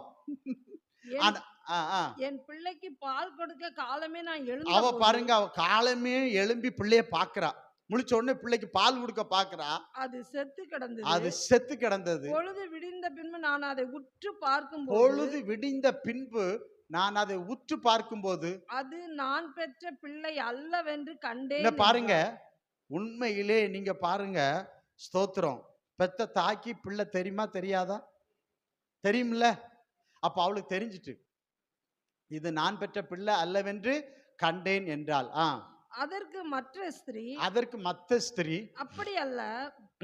Speaker 2: என்-
Speaker 1: ஆ, ஆ.
Speaker 2: என் பிள்ளைக்கு பால் கொடுக்க காலமே நான் எழுந்த
Speaker 1: அவ
Speaker 2: போது
Speaker 1: பாருங்க, அவ காலமே எழும்பி பிள்ளைய பாக்குறா. முழிச்ச உடனே பிள்ளைக்கு பால் கொடுக்க பாக்குறா.
Speaker 2: அது செத்து கிடந்தது.
Speaker 1: அது செத்து கிடந்தது.
Speaker 2: பொழுது விடிந்த பின்பு நான் அதை உற்று பார்க்கும்
Speaker 1: பொழுது விடிந்த பின்பு நான் அதை உற்று பார்க்கும்போது
Speaker 2: அது நான் பெற்ற பிள்ளை அல்லவென்று
Speaker 1: இந்த
Speaker 2: கண்டேன்
Speaker 1: பாருங்க,
Speaker 2: என்றார்.
Speaker 1: உண்மையிலே நீங்க பாருங்க, ஸ்தோத்திரம். பெத்த தாக்கி பிள்ளை தெரியுமா தெரியாதா? தெரியும்ல. அப்ப அவளுக்கு தெரிஞ்சிட்டு இது நான் பெற்ற பிள்ளை அல்லவென்று கண்டேன் என்றாள்.
Speaker 2: அதற்கு மற்ற ஸ்திரீ
Speaker 1: அதற்கு மத்த ஸ்திரீ
Speaker 2: அப்படி அல்ல,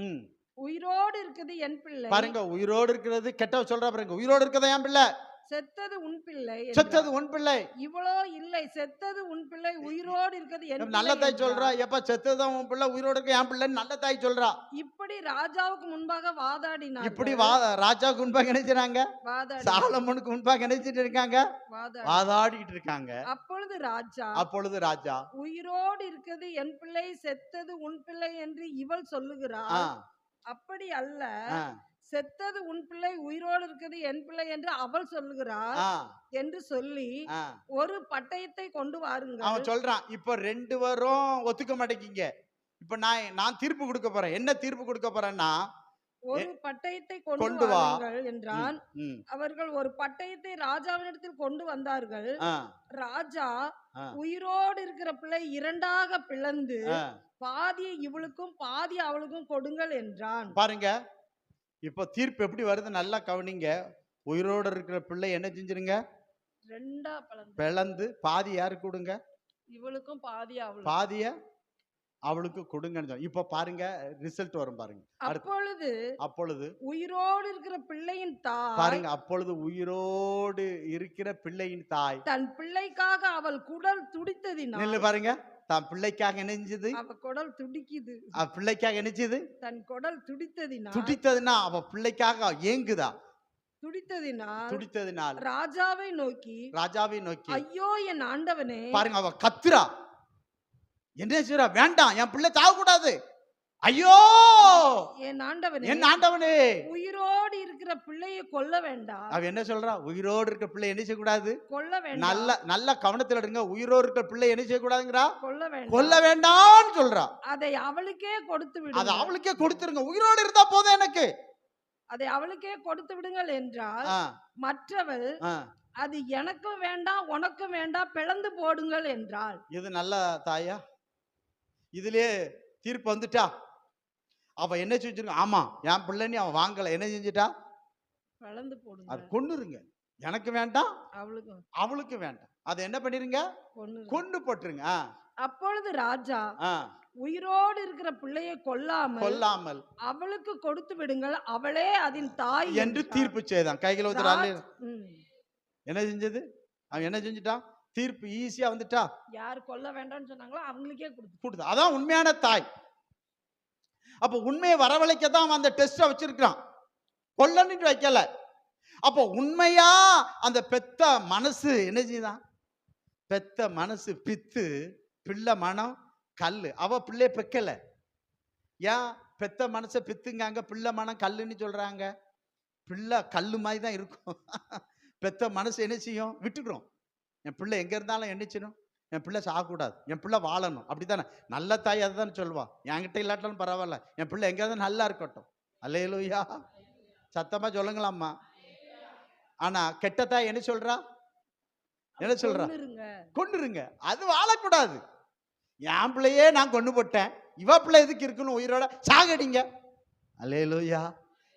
Speaker 1: ம்,
Speaker 2: உயிரோடு இருக்குது என் பிள்ளை,
Speaker 1: பாருங்க, உயிரோடு இருக்கிறது கெட்ட சொல்ற பாருங்க. உயிரோடு இருக்கிறதா என் பிள்ளை,
Speaker 2: செத்தது உன் பிள்ளை என்றார்.
Speaker 1: செத்தது உன் பிள்ளை.
Speaker 2: இவ்வளோ இல்லை, செத்தது உன் பிள்ளை, உயிரோடு இருக்கிறது என்
Speaker 1: நல்ல
Speaker 2: பிள்ளை
Speaker 1: தாய்
Speaker 2: என்றார்.
Speaker 1: சொல்றா. எப்ப செத்ததுதான் உன் பிள்ளை, உயிரோடு இருக்க என் பிள்ளைன்னு நல்ல தாய் சொல்றா.
Speaker 2: இப்படி ராஜாவுக்கு முன்பாக வாதாடினார்.
Speaker 1: இப்படி ராஜாவுக்கு முன்பாக நினைச்சாங்க, சாலமோனுக்கு முன்பாக நினைச்சிட்டு இருக்காங்க, வாதாடிட்டு இருக்காங்க.
Speaker 2: அப்பொழுது ராஜா
Speaker 1: அப்பொழுது ராஜா,
Speaker 2: உயிரோடு இருக்கிறது என் பிள்ளை, செத்தது உன் பிள்ளை என்று இவள் சொல்லுகிறாள்.
Speaker 1: ஆ,
Speaker 2: அப்படி அல்ல,
Speaker 1: ஆ,
Speaker 2: செத்தது உன் பிள்ளை, உயிரோடு இருக்கிறது என் பிள்ளை என்று அவள் சொல்லுகிறாள்
Speaker 1: ஆ,
Speaker 2: என்று சொல்லி
Speaker 1: ஆ.
Speaker 2: ஒரு பட்டயத்தை கொண்டு வாருங்கள்.
Speaker 1: அவன் சொல்றான், இப்ப 2 பேரும் ஒத்துக்க மாட்டேங்கிங்க. இப்ப நான் தீர்ப்பு கொடுக்க போறேன். என்ன தீர்ப்பு கொடுக்க போறேன்னா,
Speaker 2: ஒரு பட்டயத்தை
Speaker 1: கொண்டு
Speaker 2: கொண்டு
Speaker 1: வா
Speaker 2: வாருங்கள் என்றான்.
Speaker 1: ம்,
Speaker 2: அவர்கள் ஒரு பட்டயத்தை ராஜாவினிடத்தில் கொண்டு வந்தார்கள்.
Speaker 1: ஆ,
Speaker 2: ராஜா
Speaker 1: ஆ,
Speaker 2: உயிரோடு இருக்கிற பிள்ளை 2ஆக பிளந்து
Speaker 1: ஆ.
Speaker 2: பாதியை இவளுக்கும் பாதி அவளுக்கும் கொடுங்கள் என்றான்.
Speaker 1: பாருங்க, இப்ப தீர்ப்பு எப்படி வருது நல்லா கவனிங்க. உயிரோடு இருக்கிற பிள்ளை என்ன செஞ்சிருங்க?
Speaker 2: 2ஆ பிளந்து
Speaker 1: பிளந்து பாதி யாருக்கு கொடுங்க?
Speaker 2: இவளுக்கும் பாதி அவளுக்கும்.
Speaker 1: பாதிய அவளுக்கு கொடுங்கன்னு சொல்லி. இப்ப பாருங்க, ரிசல்ட் வரும் பாருங்க. அப்பொழுது
Speaker 2: உயிரோடு இருக்கிற பிள்ளையின் தாய்
Speaker 1: பாருங்க, அப்பொழுது உயிரோடு இருக்கிற பிள்ளையின் தாய்
Speaker 2: தன் பிள்ளைக்காக அவள் குடல் துடித்ததினால்
Speaker 1: நெல்லு பாருங்க, தான் பிள்ளைக்காக நினைஞ்சது,
Speaker 2: அவ குடல் துடிக்குது.
Speaker 1: பிள்ளைக்காக நினைச்சது,
Speaker 2: தன் குடல் துடித்ததினால்
Speaker 1: துடித்ததுன்னா அவ பிள்ளைக்காக ஏங்குதா, துடித்ததினால்
Speaker 2: ராஜாவை நோக்கி ஐயோ என் ஆண்டவனே.
Speaker 1: பாருங்க, அவ கத்துறா. என்ன செய்றா? வேண்டாம், என் பிள்ளை சாகக்கூடாது. ஐயோ
Speaker 2: என் ஆண்டவனே, உயிரோடு இருக்கிற பிள்ளையை கொல்ல வேண்டாம்.
Speaker 1: அவ என்ன சொல்றா? உயிரோடு இருக்கிற பிள்ளை என்ன செய்யக்கூடாது?
Speaker 2: கொல்ல வேண்டாம்.
Speaker 1: நல்ல கவனத்துல எடுங்க. உயிரோடு இருக்கிற பிள்ளை என்ன செய்யக்கூடாதுங்கிறா?
Speaker 2: கொல்ல
Speaker 1: வேண்டாம்னு சொல்றா.
Speaker 2: அதை அவளுக்கே கொடுத்து விடுங்க.
Speaker 1: அதை அவளுக்கே கொடுத்துருங்க. உயிரோடு இருந்தா போதும் எனக்கு.
Speaker 2: அதை அவளுக்கே கொடுத்து விடுங்கள் என்றால் மற்றவள் அது எனக்கும் வேண்டாம் உனக்கும் வேண்டாம், பிளந்து போடுங்கள் என்றாள்.
Speaker 1: இது நல்ல தாயா? இதுலயே தீர்ப்பு வந்துட்டா. அவ என்ன செஞ்சிருக்க? ஆமா, என் பிள்ளைன்னு அவன் வாங்கல. என்ன செஞ்சிட்டா?
Speaker 2: பிளந்து போடுங்க,
Speaker 1: அது கொன்னுருங்க. எனக்கு வேண்டாம், அவளுக்கு வேண்டாம். அதை என்ன பண்ணிருங்க? கொன்னு போட்டுருங்க.
Speaker 2: அப்பொழுது ராஜா உயிரோடு இருக்கிற பிள்ளையை கொல்லாமல் அவளுக்கு கொடுத்து விடுங்கள், அவளே அதன் தாய்
Speaker 1: என்று தீர்ப்பு செய்தான். கைகளை ஊத்துறாள். என்ன செஞ்சது? அவன் என்ன செஞ்சுட்டான்? தீர்ப்பு ஈஸியா வந்துட்டா.
Speaker 2: யார் கொல்ல வேண்டாம்னு சொன்னாங்களோ அவங்களுக்கே
Speaker 1: கொடுத்து. அதான் உண்மையான தாய். அப்ப உண்மையை வரவழைக்கத்தான் அந்த டெஸ்ட வச்சிருக்கான், கொல்லன்னு வைக்கல. அப்போ உண்மையா அந்த பெத்த மனசு என்ன செய்தான்? பெத்த மனசு பித்து, பிள்ளை மனம் கல்லு. அவ பிள்ளைய பெக்கல. ஏன் பெத்த மனசை பித்துங்காங்க, பிள்ளை மனம் கல்லுன்னு சொல்றாங்க? பிள்ளை கல்லு மாதிரி தான் இருக்கும். பெத்த மனசு என்ன செய்யும்? விட்டுக்கிறோம். என் பிள்ளை எங்க இருந்தாலும் என்ன செய்யணும்? என் பிள்ளை சாகக்கூடாது, என் பிள்ளை வாழணும், அப்படித்தானே? நல்ல தாய் அதை தானே சொல்லுவான். என்கிட்ட இல்லாட்டாலும் பரவாயில்ல, என் பிள்ளை எங்கேயாவது நல்லா இருக்கட்டும். அல்லேலூயா, சத்தமா சொல்லுங்களாம்மா. ஆனா கெட்ட தாய் என்ன சொல்றா? என்ன சொல்றா? கொன்னுருங்க, அது வாழக்கூடாது. என் பிள்ளையே நான் கொண்டு போட்டேன், இவ பிள்ளை எதுக்கு இருக்கணும் உயிரோட, சாகடிங்க. அல்லேலூயா.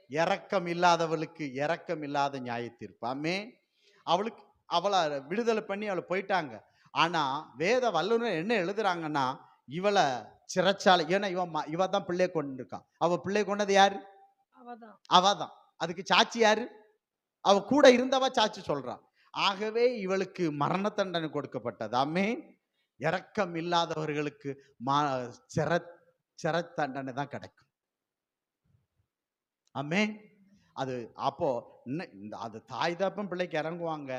Speaker 1: இரக்கம் இல்லாதவளுக்கு இரக்கம் இல்லாத நியாய தீர்ப்பு. ஆமென். அவளுக்கு அவளை விடுதலை பண்ணி அவளை போயிட்டாங்க. ஆனா வேத வல்லுநர் என்ன எழுதுறாங்கன்னா, இவளை சிறைச்சாலை, ஏன்னா இவ தான் பிள்ளைய கொண்டு இருக்கான். அவ பிள்ளை கொண்டது யாரு? அவதான். அதுக்கு சாட்சி யாரு? அவ கூட இருந்தவ சாட்சி சொல்றான். ஆகவே இவளுக்கு மரண தண்டனை கொடுக்கப்பட்டது. ஆமென். இரக்கம் இல்லாதவர்களுக்கு சிறை தண்டனை தான் கிடைக்கும். ஆமென். அது அப்போ அது தாய் தப்பன் பிள்ளைக்கு இறங்குவாங்க,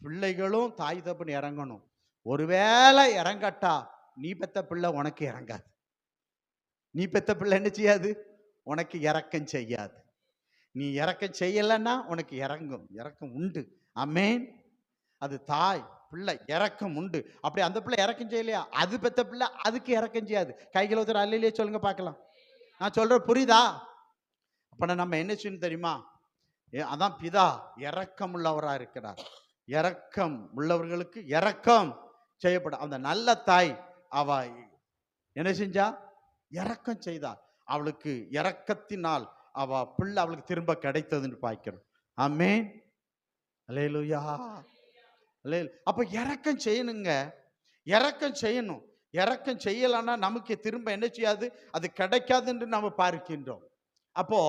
Speaker 1: பிள்ளைகளும் தாய் தப்பன் இறங்கணும். ஒருவேளை இறங்கட்டா நீ பெத்த பிள்ளை உனக்கு இறங்காது. நீ பெத்த பிள்ளை என்ன செய்யாது? உனக்கு இரக்கம் செய்யாது. நீ இரக்கம் செய்யலைன்னா உனக்கு இரக்கம் உண்டு. ஆமென். அது தாய் பிள்ளை இரக்கம் உண்டு. அப்படி அந்த பிள்ளை இரக்கம் செய்யலையா, அது பெத்த பிள்ளை அதுக்கு இரக்கம் செய்யாது. கைகளை ஒருத்தர் அல்லையிலே சொல்லுங்க பார்க்கலாம். நான் சொல்ற புரியுதா? அப்ப நம்ம என்ன செய்யணும் தெரியுமா? அதான் பிதா இரக்கம் உள்ளவரா இருக்கிறார். இரக்கம் உள்ளவர்களுக்கு இரக்கம் செய்யப்படும். அந்த நல்ல தாய் அவ என்ன செஞ்சா? இரக்கம் செய்தார். அவளுக்கு இரக்கத்தினால் அவ பிள்ளை அவளுக்கு திரும்ப கிடைத்ததுன்னு பார்க்கிறோம். ஆமென். அல்லேலூயா. அப்ப இரக்கம் செய்யணுங்க, இரக்கம் செய்யணும். இரக்கம் செய்யலன்னா நமக்கு திரும்ப என்ன செய்யாது? அது கிடைக்காதுன்னு நம்ம பார்க்கின்றோம். அப்போ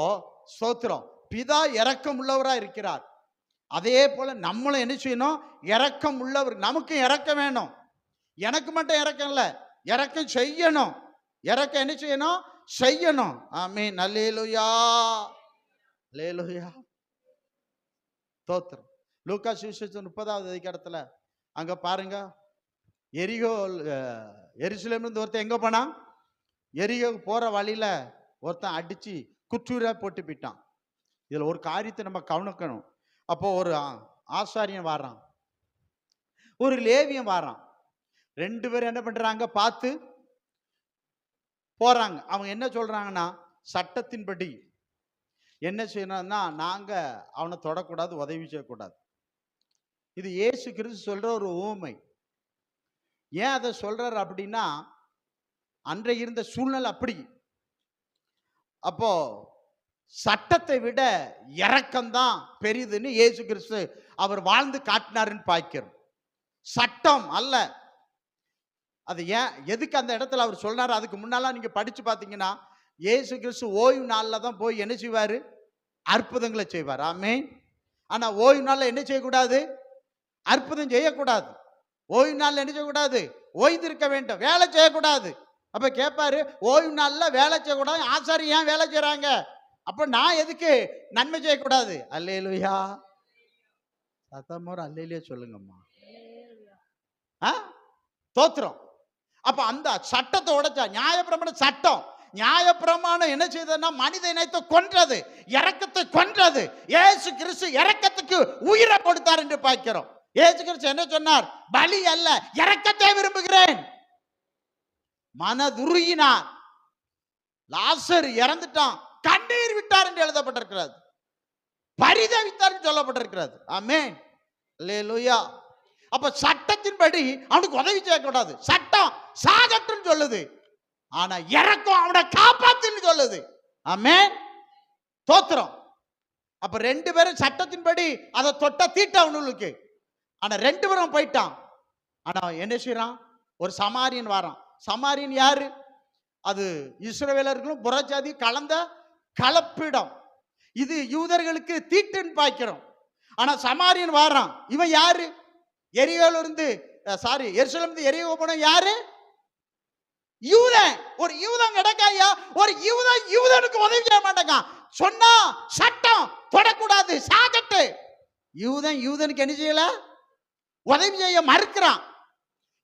Speaker 1: ஸ்தோத்திரம், பிதா இரக்கம் உள்ளவரா இருக்கிறார். அதே போல நம்மளும் என்ன செய்யணும்? இரக்கம் உள்ளவர். நமக்கு இரக்கம் வேணும். எனக்கு மட்டும் இரக்கம் இல்லை, இரக்கம் செய்யணும். இரக்கம் என்ன செய்யணும்? செய்யணும். ஆமென். அல்லேலூயா, அல்லேலூயா. ஸ்தோத்திரம். லூக்கா சுவிசேஷம் 30வது அதிகாரத்துல அங்க பாருங்க, எருசலேம்ல ஒருத்தன் எங்க போனா? எரிகோ போற வழியில ஒருத்தன் அடிச்சு குற்றூரா போட்டு போயிட்டான். இதுல ஒரு காரியத்தை நம்ம கவனிக்கணும். அப்போ ஒரு ஆசாரியன் வாரான், ஒரு லேவியன் வாரான். 2 பேரும் என்ன பண்றாங்க? பார்த்து போறாங்க. அவங்க என்ன சொல்றாங்கன்னா, சட்டத்தின்படி என்ன செய்யணும்னா நாங்க அவனை தொடக்கூடாது, உதவி செய்யக்கூடாது. இது இயேசு கிறிஸ்து சொல்ற ஒரு உவமை. ஏன் அதை சொல்றாரு அப்படின்னா, அன்றைய இருந்த சூழ்நிலை அப்படி. அப்போ சட்டத்தை விட இரக்கம்தான் பெரிதுன்னு இயேசு கிறிஸ்து அவர் வாழ்ந்து காட்டினாருன்னு பார்க்கிறோம். சட்டம் அல்ல. அது ஏன் எதுக்கு அந்த இடத்துல அவர் சொல்றாரு? அதுக்கு முன்னால நீங்க படிச்சு பார்த்தீங்கன்னா, இயேசு கிறிஸ்து ஓய்வு நாளில் தான் போய் என்ன செய்வாரு? அற்புதங்களை செய்வார். ஆமென். ஆனா ஓய்வு நாளில் என்ன செய்யக்கூடாது? அற்புதம் செய்யக்கூடாது. ஓய்வு நாளில் என்ன செய்யக்கூடாது? ஓய்ந்து இருக்க வேண்டும், வேலை செய்யக்கூடாது. அப்ப கேட்பாரு, ஓய்வு நாளில் வேலை செய்யக்கூடாது, ஆசாரி ஏன் வேலை செய்யறாங்க? அப்ப நான் எதுக்கு நன்மை செய்யக்கூடாது? அல்லேலூயா. சத்தமோர் அல்லேலூயா சொல்லுங்கம்மா. தோத்திரம். அப்ப அந்த சட்டத்தை உடைச்சா, நியாயப்பிரமாண சட்டம், நியாயப்பிரமாணம் என்ன செய்ததுன்னா மனித இனத்தை கொன்றது, இரக்கத்தை கொன்றது. இயேசு கிறிஸ்து இரக்கத்துக்கு உயிரை கொடுத்தார் என்று பார்க்கிறோம். இயேசு கிறிஸ்து என்ன சொன்னார்? பலி அல்ல, இரக்கத்தை விரும்புகிறேன். மனதுருகினார். லாசர் இறந்துட்டான், கண்ணீர் விட்டார் என்று எழுதப்பட்டிருக்கிறது. பரிதவித்தார் என்று சொல்லப்பட்டிருக்கிறது. ஆமென். அல்லேலூயா. அப்ப சட்டத்தின்படி அவனுக்கு உதவி செய்யக்கூடாது. சட்டம் சாகட்டுன்னு சொல்லுது, ஆனா இரக்கம் அவனை காப்பாத்துன்னு சொல்லுது. ஆமென். தோத்திரம். அப்ப 2 பேரும் சட்டத்தின்படி அதை தொட்ட தீட்ட அவனுக்கு. ஆனா 2 பேரும் போயிட்டான். ஆனா என்ன செய்யறான்? ஒரு சமாரியன் வாரான். சமாரியன் யாரு? அது இஸ்ரவேலர்களும் புறஜாதி கலந்த கலப்பிடம். இது யூதர்களுக்கு தீட்டுன்னு பார்க்கிறோம். ஆனா சமாரியன் வாரான். இவன் யாரு? எரிகோல இருந்து எருசலேம்ல இருந்து எரிகோ போன யாரு? யூதன். ஒரு யூதன் கிடைக்காயா? ஒரு யூதனுக்கு உதவி செய்ய மாட்டாங்க. சொன்னா சட்டம் தொடக்கூடாது, சாகட்டு. யூதனுக்கு என்ன செய்யல? உதவி செய்ய மறுக்கிறான்.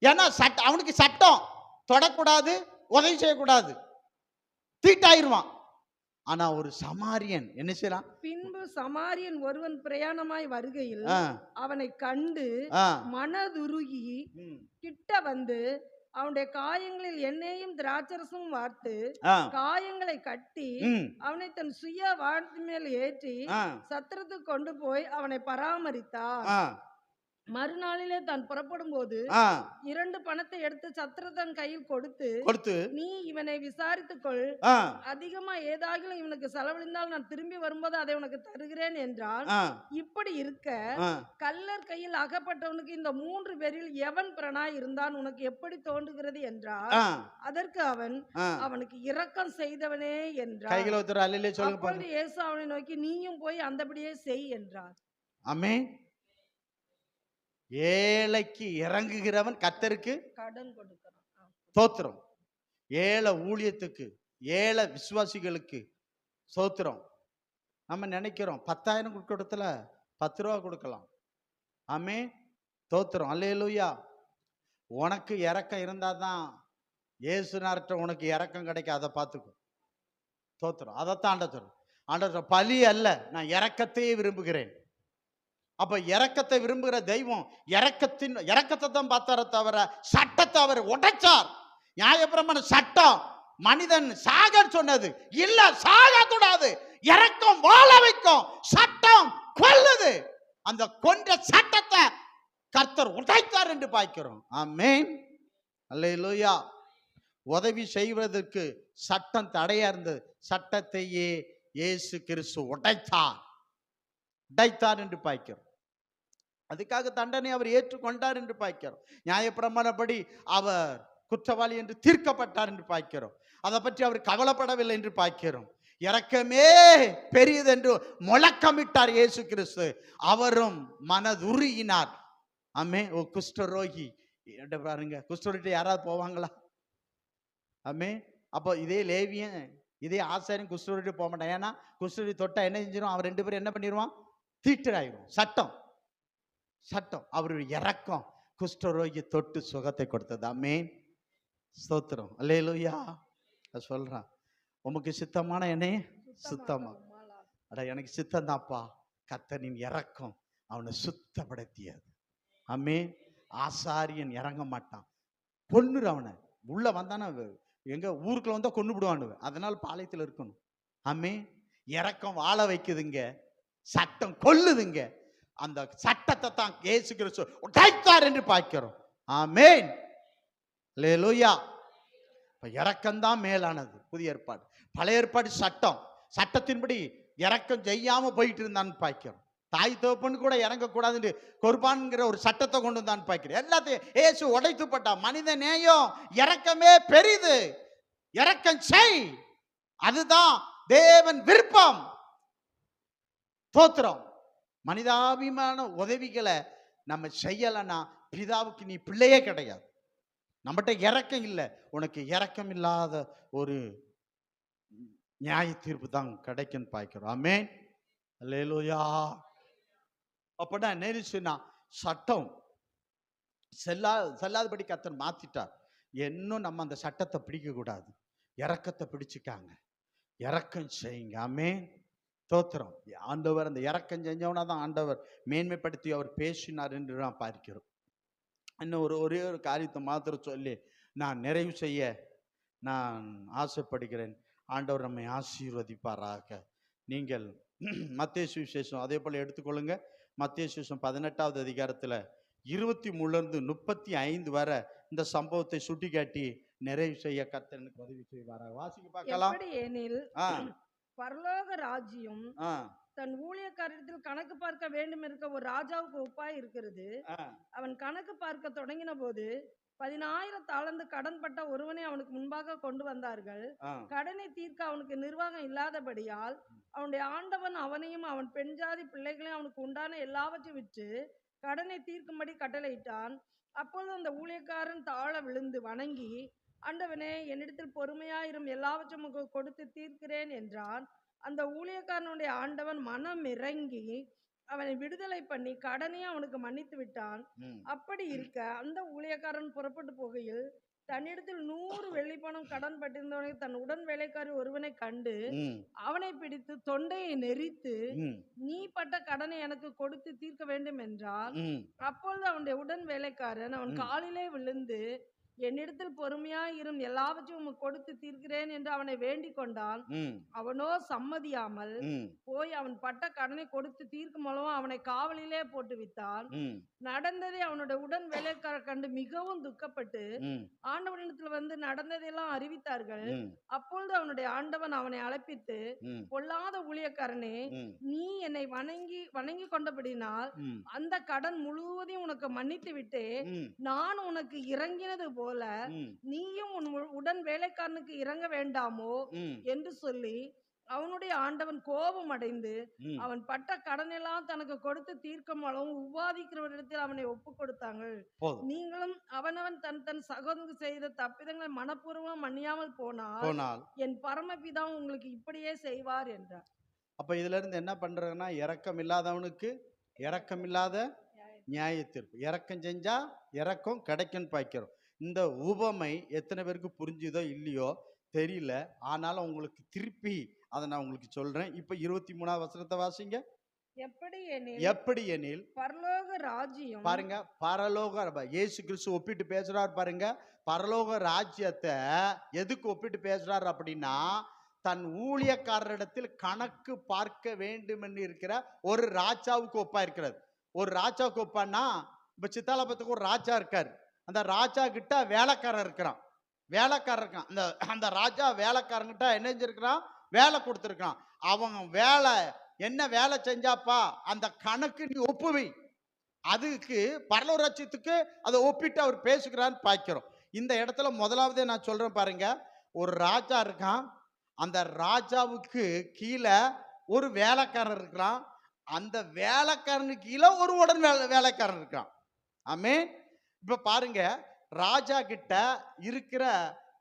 Speaker 1: ஏன்னா அவனுக்கு சட்டம் தொடக்கூடாது, உதவி செய்யக்கூடாது, தீட்டாயிருவான். ஆனா ஒரு சமாரியன் என்ன செய்யறான்?
Speaker 2: பின்பு சமாரியன் ஒருவன் பிரயாணமாய் வருகையில்
Speaker 1: ஆ,
Speaker 2: அவனை கண்டு
Speaker 1: ஆ,
Speaker 2: மனதுருகி
Speaker 1: ம்,
Speaker 2: கிட்ட வந்து அவனுடைய காயங்களில் எண்ணெயும் திராட்சரசமும் வார்த்து
Speaker 1: ஆ,
Speaker 2: காயங்களை கட்டி
Speaker 1: ம்,
Speaker 2: அவனை தன் சுய வாழ்த்து மேல் ஏற்றி
Speaker 1: ஆ,
Speaker 2: சத்திரத்துக்கு கொண்டு போய் அவனை பராமரித்தான்.
Speaker 1: ஆ,
Speaker 2: மறுநாளிலே தான் புறப்படும் போது
Speaker 1: ஆ,
Speaker 2: 2 பணத்தை எடுத்து சத்திரத்தன் கையில் கொடுத்து,
Speaker 1: கொடுத்து,
Speaker 2: நீ இவனை விசாரித்துக்கொள்,
Speaker 1: ஆ,
Speaker 2: அதிகமா ஏதாகிலும் இவனுக்கு செலவழிந்தால் நான் திரும்பி வரும்போது அதை உனக்கு தருகிறேன் என்றான்.
Speaker 1: ஆ,
Speaker 2: இப்படி இருக்க
Speaker 1: ஆ,
Speaker 2: கள்ளர் கையில் அகப்பட்டவனுக்கு இந்த 3 பேரில் எவன் பிறனாய் இருந்தான் உனக்கு எப்படி தோன்றுகிறது என்றார்.
Speaker 1: ஆ,
Speaker 2: அதற்கு அவன்,
Speaker 1: ஆ.
Speaker 2: அவனுக்கு இரக்கம் செய்தவனே என்றார்.
Speaker 1: கைகளை ஒருத்தர் அல்லையே சொல்லுங்க
Speaker 2: அப்பொழுது
Speaker 1: பாருங்க.
Speaker 2: இயேசு அவனை நோக்கி, நீயும் போய் அந்தபடியே செய் என்றார்.
Speaker 1: ஆமென். ஏழைக்கு இறங்குகிறவன் கர்த்தருக்கு
Speaker 2: கடன் கொடுக்கிறான்.
Speaker 1: ஸ்தோத்திரம். ஏழை ஊழியத்துக்கு, ஏழை விசுவாசிகளுக்கு ஸ்தோத்திரம். நம்ம நினைக்கிறோம் 10,000 கொடுக்கறதுல 10 ரூபா கொடுக்கலாம். ஆமென். ஸ்தோத்திரம். அல்லேலூயா. உனக்கு இரக்கம் இருந்தாதான் இயேசுநார்ட்ட உனக்கு இரக்கம் கிடைக்கும். அதை பார்த்துக்கோ. ஸ்தோத்திரம். அதைத்தான் ஆண்டவர் ஆண்டவர் பலி அல்ல, நான் இரக்கத்தையே விரும்புகிறேன். அப்ப இரக்கத்தை விரும்புகிற தெய்வம் இரக்கத்தை தான் பார்த்தார தவிர சட்டத்தை அவர் உடைச்சார். நியாயப்பிரமாண சட்டம் மனிதன் சாக சொன்னது இல்ல, சாக கூடாது. இரக்கம் வாழ வைக்கும். சட்டம் கொல்லுது. அந்த கொன்ற சட்டத்தை கர்த்தர் உடைத்தார் என்று பார்க்கிறோம். ஆமென். அல்லேலூயா. உதவி செய்வதற்கு சட்டம் தடையா இருந்தது. சட்டத்தையே இயேசு கிறிஸ்து உடைத்தார் என்று பார்க்கிறோம். அதுக்காக தண்டனை அவர் ஏற்றுக்கொண்டார் என்று பார்க்கிறோம். நியாயப்பிரமாணப்படி அவர் குற்றவாளி என்று தீர்க்கப்பட்டார் என்று பார்க்கிறோம். அதை பற்றி அவர் கவலைப்படவில்லை என்று பார்க்கிறோம். இரக்கமே பெரியது என்று முழக்கமிட்டார் இயேசு கிறிஸ்து. அவரும் மனதுருகினார். ஆமே. ஓ குஷ்டரோகி பாருங்க, குஷ்டரோகிட்ட யாராவது போவாங்களா? ஆமே. அப்போ இதே லேவியன் இதே ஆசாரியன் குஷ்டரோகிட்ட போக மாட்டான். ஏன்னா குஷ்டரோகி தொட்டா என்ன செஞ்சிடும்? அவர் 2 பேரும் என்ன பண்ணிடுவான்? தீட்டராயிரும். சட்டம் அவருடைய இரக்கம் குஷ்டரோகி தொட்டு சுகத்தை கொடுத்தது. ஆமென். ஸ்தோத்திரம். அல்லேலூயா. சொல்றான், உமக்கு சித்தமான என்னை சுத்தமா. அட எனக்கு சித்தம் தான்ப்பா. கர்த்தரின் இரக்கம் அவனை சுத்தப்படுத்தியது. ஆமென். ஆசாரியன் இறங்க மாட்டான், கொன்னுரு அவனை. உள்ள வந்தானா எங்க ஊருக்குள்ள வந்தா கொண்டு விடுவானு. அதனால பாளையத்தில் இருக்கணும். ஆமென். இரக்கம் வாழ வைக்குதுங்க, சட்டம் கொல்லுதுங்க. அந்த சட்டத்தை தான் இயேசு கிறிஸ்து உடைத்தார் என்று பார்க்கிறோம். ஆமென். அல்லேலூயா. இரக்கம் தான் மேலானது. புதிய ஏற்பாடு. பழைய ஏற்பாடு சட்டத்தின்படி இரக்கம் செய்யாம போயிட்டு இருந்தான்னு பார்க்கிறோம். தாய் தகப்பன் கூட இறங்கக்கூடாதுன்னு கொர்பான்ங்கிற ஒரு சட்டத்தை கொண்டு வந்தான்னு பார்க்கிறேன். எல்லாத்தையும் இயேசு உடைத்து போட்டா. மனித நேயம் இரக்கமே பெரிது. இரக்கம் செய், அதுதான் தேவன் விருப்பம். ஸ்தோத்திரம். மனிதாபிமான உதவிகளை நம்ம செய்யலைன்னா பிதாவுக்கு நீ பிள்ளையே கிடையாது. நம்மகிட்ட இரக்கம் இல்லை. உனக்கு இரக்கம் இல்லாத ஒரு நியாய தீர்ப்பு தான் கிடைக்குன்னு பார்க்கிறோம். ஆமென். அல்லேலூயா. அப்படா என்ன சட்டம் செல்லாதபடி கர்த்தர் மாத்திட்டார். இன்னும் நம்ம அந்த சட்டத்தை பிடிக்க கூடாது. இரக்கத்தை பிடிச்சுக்காங்க, இரக்கம் செய்யுங்க. ஆமென். ஸ்தோத்திரம். ஆண்டவர் அந்த இரக்கம் செஞ்சவனா தான் ஆண்டவர் மேன்மைப்படுத்தி அவர் பேசினார் என்று நான் பார்க்கிறோம். இன்னும் ஒரே ஒரு காரியத்தை மாத்திரம் சொல்லி நான் நிறைவு செய்ய நான் ஆசைப்படுகிறேன். ஆண்டவர் நம்மை ஆசீர்வதிப்பாராக. நீங்கள் மத்தேயு சுவிசேஷம் அதே போல எடுத்துக்கொள்ளுங்க. மத்தேயு சுவிசேஷம் 18வது அதிகாரத்தில் 23 to 35 வரை இந்த சம்பவத்தை சுட்டி காட்டி நிறைவு செய்ய கர்த்தருக்கு உதவி செய்வாராக. வாசிக்க பார்க்கலாம்.
Speaker 2: எனில் பரலோக ராஜ்யம் தன் ஊழியக்காரத்தில் கணக்கு பார்க்க வேண்டும் இருக்க ஒரு ராஜாவுக்கு ஒப்பாய் இருக்கிறது. அவன் கணக்கு பார்க்க தொடங்கின போது 10,000 தாலந்து கடன் பட்ட ஒருவனை அவனுக்கு முன்பாக கொண்டு வந்தார்கள். கடனை தீர்க்க அவனுக்கு நிர்வாகம் இல்லாதபடியால் அவனுடைய ஆண்டவன் அவனையும் அவன் பெண் ஜாதி பிள்ளைகளையும் அவனுக்கு உண்டான எல்லாவற்றையும் விற்று கடனை தீர்க்கும்படி கட்டளையிட்டான். அப்பொழுது அந்த ஊழியக்காரன் தாழ விழுந்து வணங்கி, ஆண்டவனே, என்னிடத்தில் பொறுமையாயிரும், எல்லாவற்றையும் கொடுத்து தீர்க்கிறேன் என்றான். அந்த ஊழியக்காரனுடைய ஆண்டவன் மனம் இறங்கி அவனை விடுதலை பண்ணி கடனையும் அவனுக்கு மன்னித்து விட்டான். அப்படி இருக்க அந்த ஊழியக்காரன் புறப்பட்டு போகையில் தன்னிடத்தில் 100 வெள்ளிப்பணம் கடன் பட்டிருந்தவனை தன் உடன் வேலைக்காரி ஒருவனை கண்டு அவனை பிடித்து தொண்டையை நெரித்து, நீ பட்ட கடனை எனக்கு கொடுத்து தீர்க்க வேண்டும் என்றால், அப்பொழுது அவனுடைய உடன் வேலைக்காரன் அவன் காலிலே விழுந்து, என்னிடத்தில் பொறுமையாய் இரும், எல்லாவற்றையும் உமக்கு கொடுத்து தீர்க்கிறேன் என்று அவனை வேண்டிக் கொண்டான். அவனோ சம்மதியாமல் போய் அவன் பட்ட கடனை கொடுத்து தீர்க்கும் மூலம் அவனை காவலிலே போட்டு விட்டான். நடந்ததை அவனுடைய உடன் வேலைக்காரர் கண்டு மிகவும் துக்கப்பட்டு ஆண்டவனிடத்தில் வந்து நடந்ததையெல்லாம் அறிவித்தார்கள். அப்பொழுது அவனுடைய ஆண்டவன் அவனை அழைப்பித்து, பொல்லாத ஊழியக்காரனே, நீ என்னை வணங்கி கொண்டபடினால் அந்த கடன் முழுவதையும் உனக்கு மன்னித்து விட்டேன். நான் உனக்கு இறங்கினது போல நீயும் உன் உடன் வேலைக்காரனுக்கு இறங்க வேண்டாமோ என்று சொல்லி அவனுடைய ஆண்டவன் கோபம் அடைந்து அவன் பட்ட கடன் எல்லாம் தனக்கு கொடுத்து தீர்க்கும் அளவும் உபாதிக்கிறவரிடத்தில் அவனை ஒப்பு கொடுத்தாங்க. நீங்களும் அவனவன் தன் தன் சகோதரனுக்கு செய்த தப்பிதங்களை மனப்பூர்வம் மன்னியாமல் போனால் என் பரமபிதா உங்களுக்கு இப்படியே செய்வார் என்றார்.
Speaker 1: அப்ப இதுல இருந்து என்ன பண்றதுன்னா, இரக்கம் இல்லாதவனுக்கு இரக்கம் இல்லாத நியாயத்தீர்ப்பு. இரக்கம் செஞ்சா இரக்கம் கிடைக்கும்னு பாய்க்கிறோம். இந்த உவமை எத்தனை பேருக்கு புரிஞ்சுதோ இல்லையோ தெரியல. ஆனாலும் உங்களுக்கு திருப்பி அதை நான் உங்களுக்கு சொல்றேன். இப்ப 23வது வசனத்தை வாசிங்க. எப்படி எனில்
Speaker 2: பரலோக ராஜ்யம்,
Speaker 1: பாருங்க, பரலோக இயேசு கிறிஸ்து ஒப்பிட்டு பேசுறாரு பாருங்க. பரலோக ராஜ்யத்தை எதுக்கு ஒப்பிட்டு பேசுறாரு அப்படின்னா, தன் ஊழியக்காரரிடத்தில் கணக்கு பார்க்க வேண்டும் என்று இருக்கிற ஒரு ராஜாவுக்கு ஒப்பா இருக்கிறது. ஒரு ராஜாவுக்கு ஒப்பான்னா, இப்ப சித்தாலபத்துக்கு ஒரு ராஜா இருக்காரு. அந்த ராஜா கிட்ட வேலைக்காரன் இருக்கிறான். அந்த ராஜா வேலைக்காரங்கிட்ட என்ன செஞ்சிருக்கிறான்? வேலை கொடுத்துருக்கான். அவங்க என்ன வேலை செஞ்சாப்பா அந்த கணக்கு நீ ஒப்புவி. அதுக்கு பரலோக ராஜ்யத்துக்கு அதை ஒப்பிட்டு அவர் பேசுகிறான்னு பார்க்கிறோம். இந்த இடத்துல முதலாவதே நான் சொல்றேன் பாருங்க. ஒரு ராஜா இருக்கான். அந்த ராஜாவுக்கு கீழே ஒரு வேலைக்காரன் இருக்கிறான். அந்த வேலைக்காரனுக்கு கீழே ஒரு உடன் வேலைக்காரன் இருக்கான். ஆமே. இப்ப பாருங்க, ராஜா கிட்ட இருக்கிற